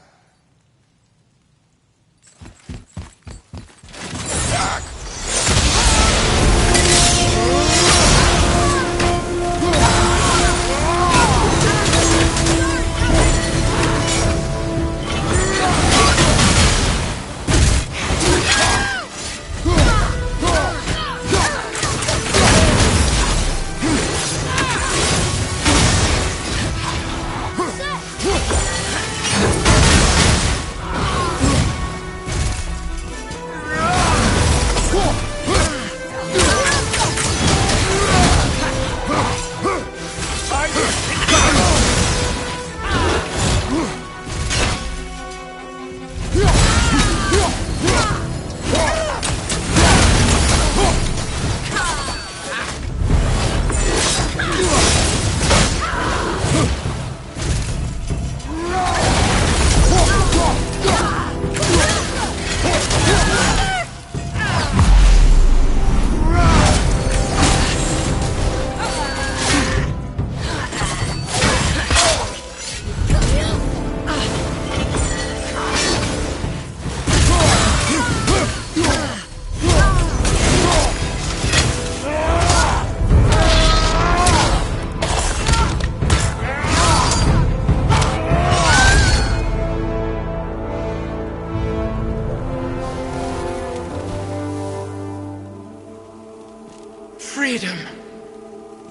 S9: Freedom.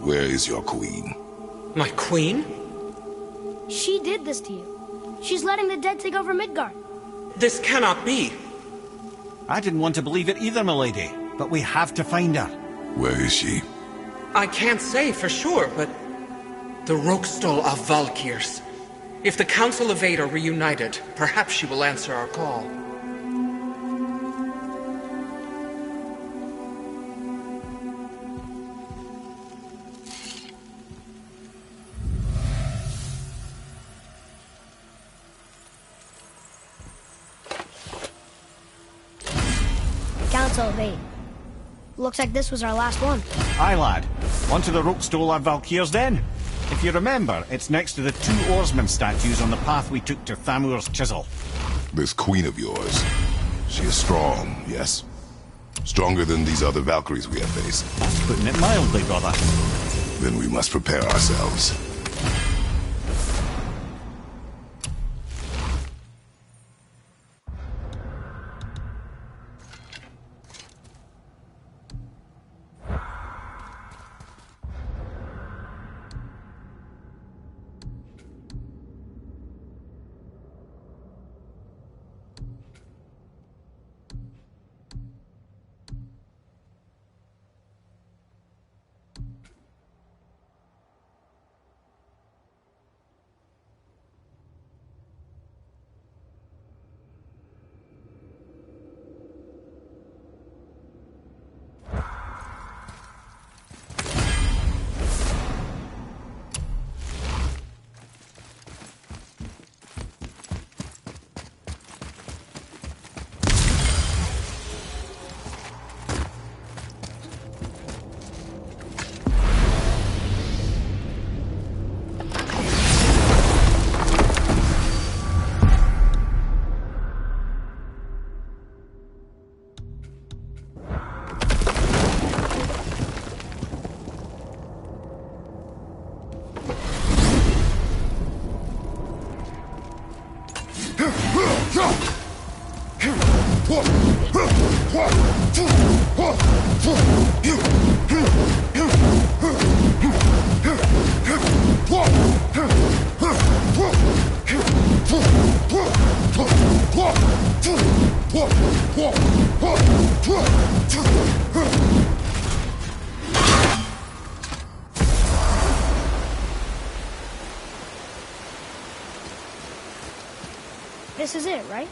S3: Where is your queen?
S9: My queen?
S1: She did this to you. She's letting the dead take over Midgard.
S9: This cannot be.
S2: I didn't want to believe it either, milady, but we have to find her.
S3: Where is she?
S9: I can't say for sure, but... The Rokstol of Valkyrs. If the Council of Eight are reunited, perhaps she will answer our call.
S1: Council of Eight. Looks like this was our last one.
S2: Aye, lad. On to the Rokstol of Valkyrs then. If you remember, it's next to the two oarsman statues on the path we took to Thamur's chisel.
S3: This queen of yours. She is strong, yes? Stronger than these other Valkyries we have faced.
S2: That's putting it mildly, brother.
S3: Then we must prepare ourselves.
S1: This is it, right?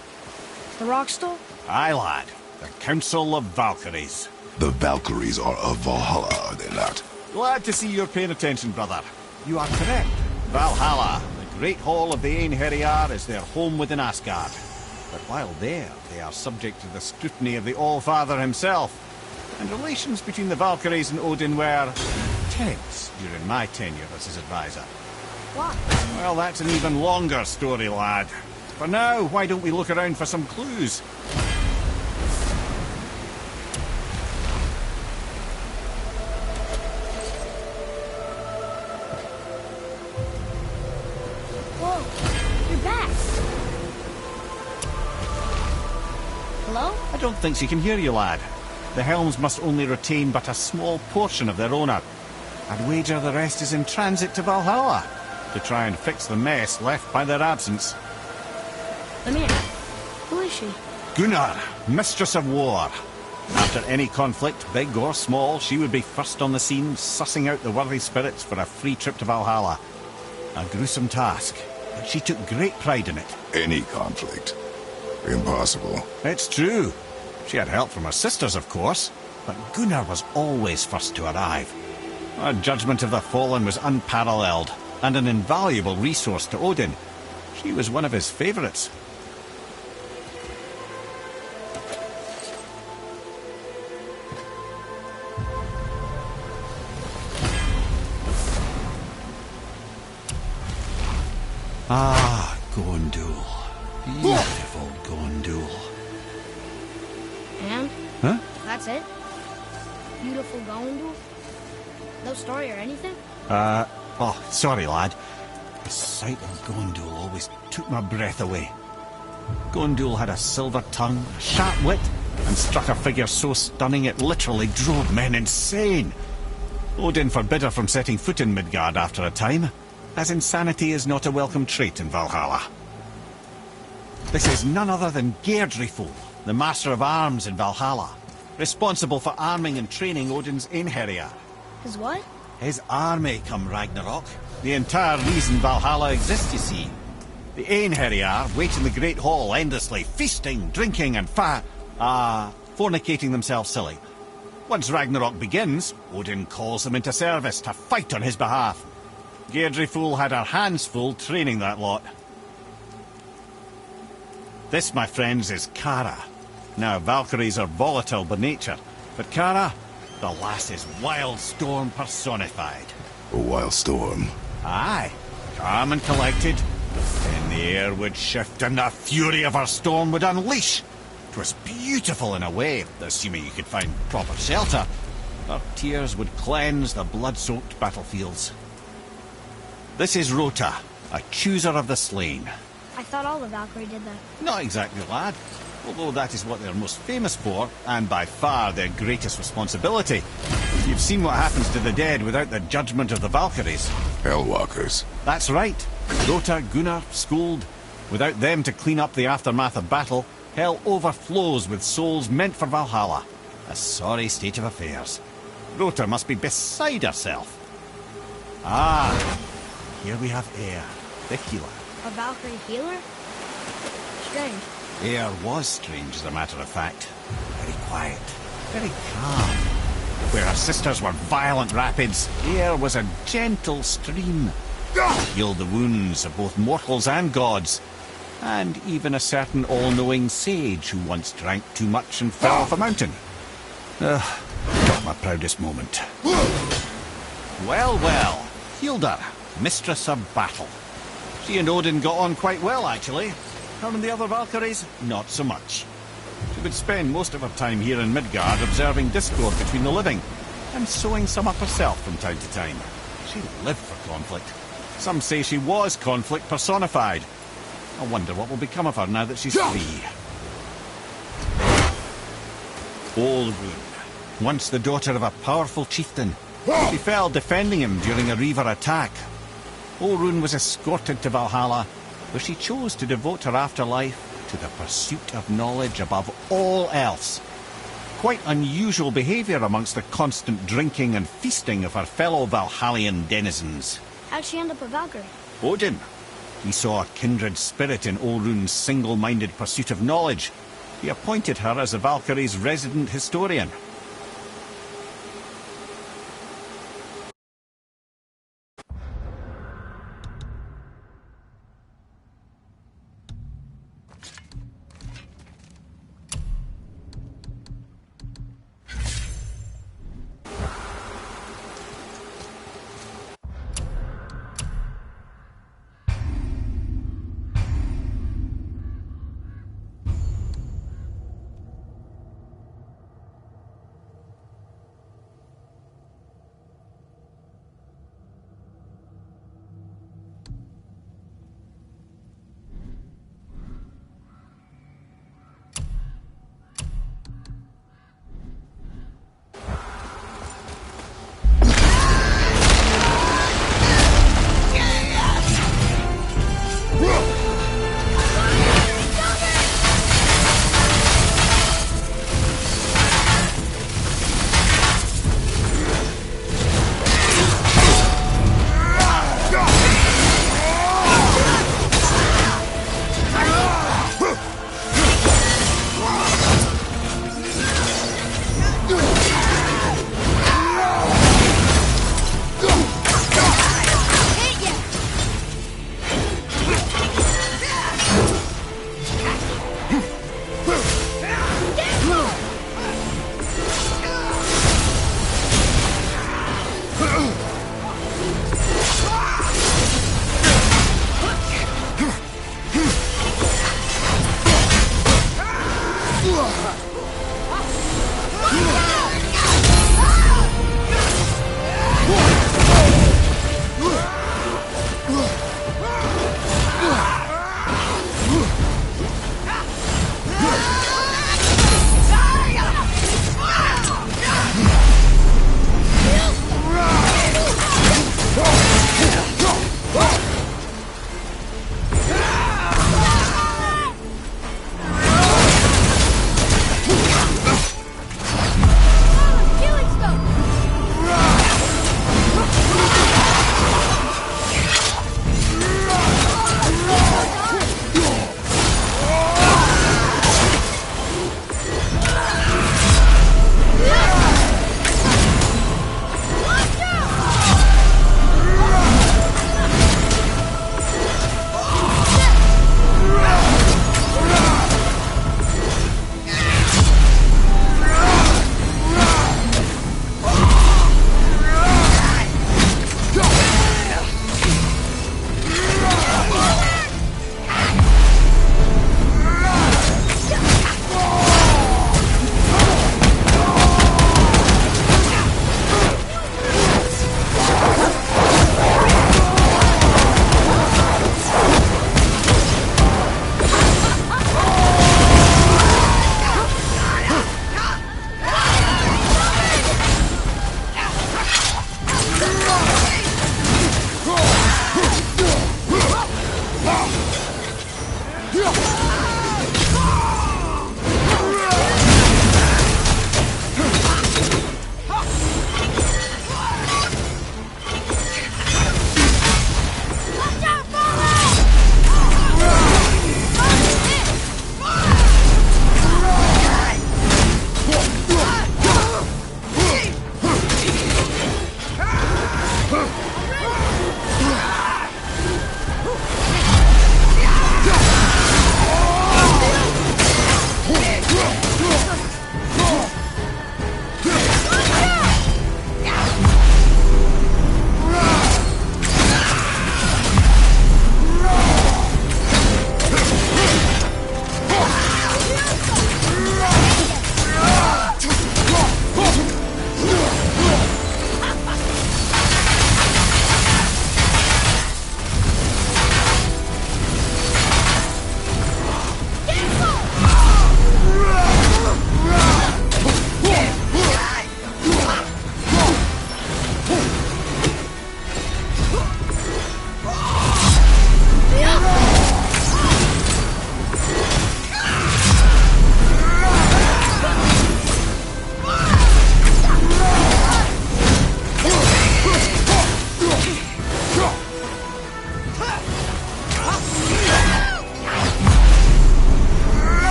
S1: The rock stole?
S2: Aye, lad. The Council of Valkyries.
S3: The Valkyries are of Valhalla, are they not?
S2: Glad to see you're paying attention, brother. You are correct. Valhalla, the great hall of the Einherjar, is their home within Asgard. But while there, they are subject to the scrutiny of the All-Father himself. And relations between the Valkyries and Odin were tense during my tenure as his advisor.
S1: Why?
S2: Well, that's an even longer story, lad. For now, why don't we look around for some clues?
S1: Whoa, you're back. Hello?
S2: I don't think she can hear you, lad. The helms must only retain but a small portion of their owner. I'd wager the rest is in transit to Valhalla to try and fix the mess left by their absence.
S1: Ymir, who is she?
S2: Gunnar, Mistress of War. After any conflict, big or small, she would be first on the scene, sussing out the worthy spirits for a free trip to Valhalla. A gruesome task, but she took great pride in it.
S3: Any conflict. Impossible.
S2: It's true. She had help from her sisters, of course, but Gunnar was always first to arrive. Her judgment of the fallen was unparalleled, and an invaluable resource to Odin. She was one of his favourites. Ah, Gondul. Beautiful Gondul.
S1: And?
S2: Huh?
S1: That's it? Beautiful Gondul? No story or anything?
S2: Oh, sorry, lad. The sight of Gondul always took my breath away. Gondul had a silver tongue, a sharp wit, and struck a figure so stunning it literally drove men insane. Odin forbid her from setting foot in Midgard after a time, as insanity is not a welcome trait in Valhalla. This is none other than Geirdriful, the master of arms in Valhalla, responsible for arming and training Odin's Einherjar.
S1: His what?
S2: His army come Ragnarok. The entire reason Valhalla exists, you see. The Einherjar wait in the Great Hall endlessly, feasting, drinking, and fornicating themselves silly. Once Ragnarok begins, Odin calls them into service to fight on his behalf. Geirdriful had her hands full training that lot. This, my friends, is Kara. Now, Valkyries are volatile by nature, but Kara, the lass is wild storm personified.
S3: A wild storm.
S2: Aye, calm and collected. Then the air would shift and the fury of her storm would unleash. 'Twas beautiful in a way, assuming you could find proper shelter. Her tears would cleanse the blood-soaked battlefields. This is Rota, a chooser of the slain.
S1: I thought all the Valkyrie did that.
S2: Not exactly, lad. Although that is what they're most famous for, and by far their greatest responsibility. You've seen what happens to the dead without the judgment of the Valkyries.
S3: Hellwalkers.
S2: That's right. Rota, Gunnar, Skuld. Without them to clean up the aftermath of battle, hell overflows with souls meant for Valhalla. A sorry state of affairs. Rota must be beside herself. Ah, here we have Air, the healer.
S1: A Valkyrie healer? Strange.
S2: Air was strange, as a matter of fact. Very quiet, very calm. Where her sisters were violent rapids, Air was a gentle stream. Healed the wounds of both mortals and gods. And even a certain all-knowing sage who once drank too much and fell off a mountain. Not my proudest moment. Well, well. Healed her, mistress of battle. She and Odin got on quite well, actually. Her and the other Valkyries, not so much. She would spend most of her time here in Midgard observing discord between the living, and sewing some up herself from time to time. She lived for conflict. Some say she was conflict personified. I wonder what will become of her now that she's free. Olrun, once the daughter of a powerful chieftain. She fell defending him during a Reaver attack. Olrun was escorted to Valhalla, where she chose to devote her afterlife to the pursuit of knowledge above all else. Quite unusual behaviour amongst the constant drinking and feasting of her fellow Valhallian denizens.
S1: How'd she end up a Valkyrie?
S2: Odin. He saw a kindred spirit in Olrun's single-minded pursuit of knowledge. He appointed her as the Valkyries' resident historian.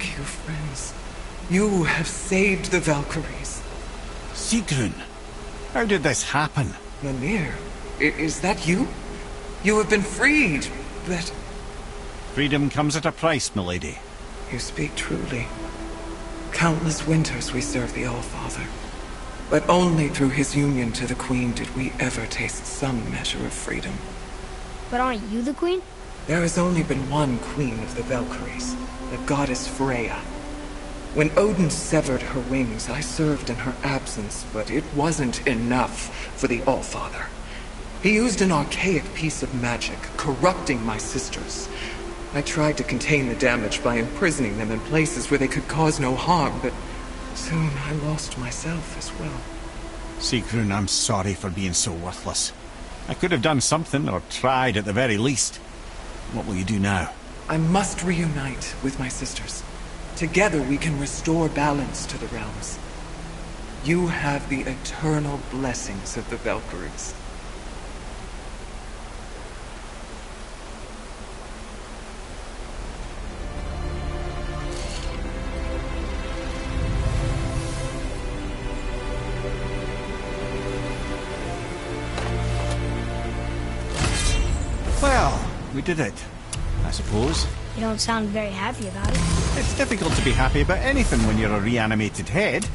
S9: you, friends. You have saved the Valkyries.
S2: Sigrun, how did this happen?
S9: Mimir, is that you? You have been freed, but...
S2: Freedom comes at a price, milady.
S9: You speak truly. Countless winters we served the All-Father. But only through his union to the Queen did we ever taste some measure of freedom.
S1: But aren't you the queen?
S9: There has only been one Queen of the Valkyries, the goddess Freya. When Odin severed her wings, I served in her absence, but it wasn't enough for the All-Father. He used an archaic piece of magic, corrupting my sisters. I tried to contain the damage by imprisoning them in places where they could cause no harm, but soon I lost myself as well.
S2: Sigrun, I'm sorry for being so worthless. I could have done something, or tried at the very least. What will you do now?
S9: I must reunite with my sisters. Together we can restore balance to the realms. You have the eternal blessings of the Valkyries.
S2: Well, we did it, I suppose.
S1: You don't sound very happy about it.
S2: It's difficult to be happy about anything when you're a reanimated head.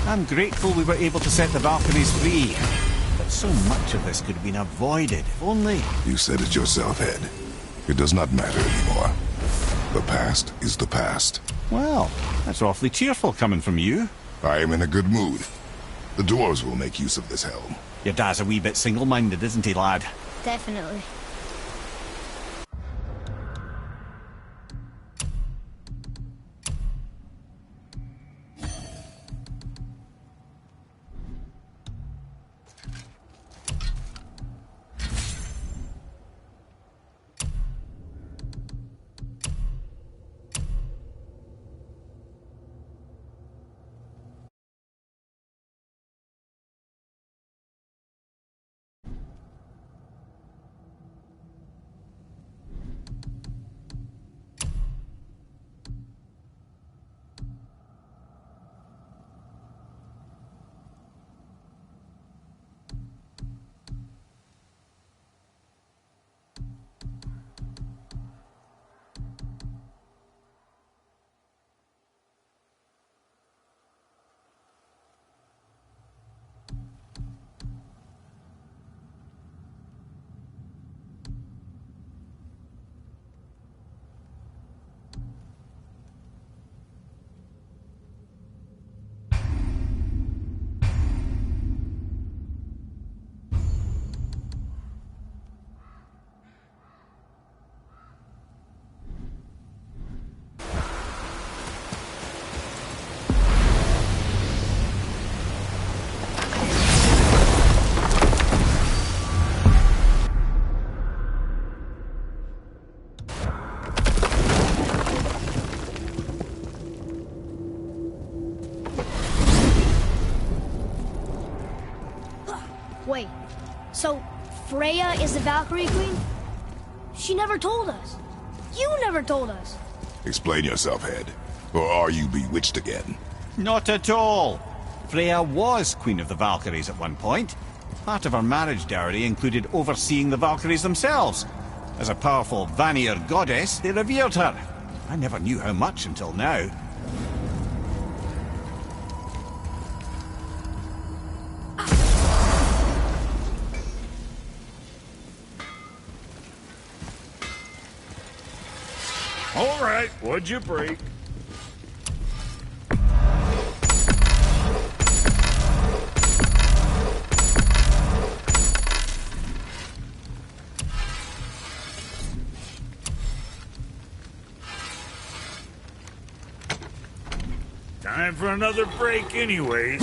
S2: I'm grateful we were able to set the Valkyries free. But so much of this could have been avoided, if only...
S3: You said it yourself, Head. It does not matter anymore. The past is the past.
S2: Well, that's awfully cheerful coming from you.
S3: I am in a good mood. The dwarves will make use of this helm.
S2: Your dad's a wee bit single-minded, isn't he, lad?
S1: Definitely. Wait, so Freya is the Valkyrie Queen? She never told us. You never told us.
S3: Explain yourself, Head. Or are you bewitched again?
S2: Not at all. Freya was Queen of the Valkyries at one point. Part of her marriage dowry included overseeing the Valkyries themselves. As a powerful Vanir goddess, they revered her. I never knew how much until now.
S7: All right, what'd you break? Time for another break anyways.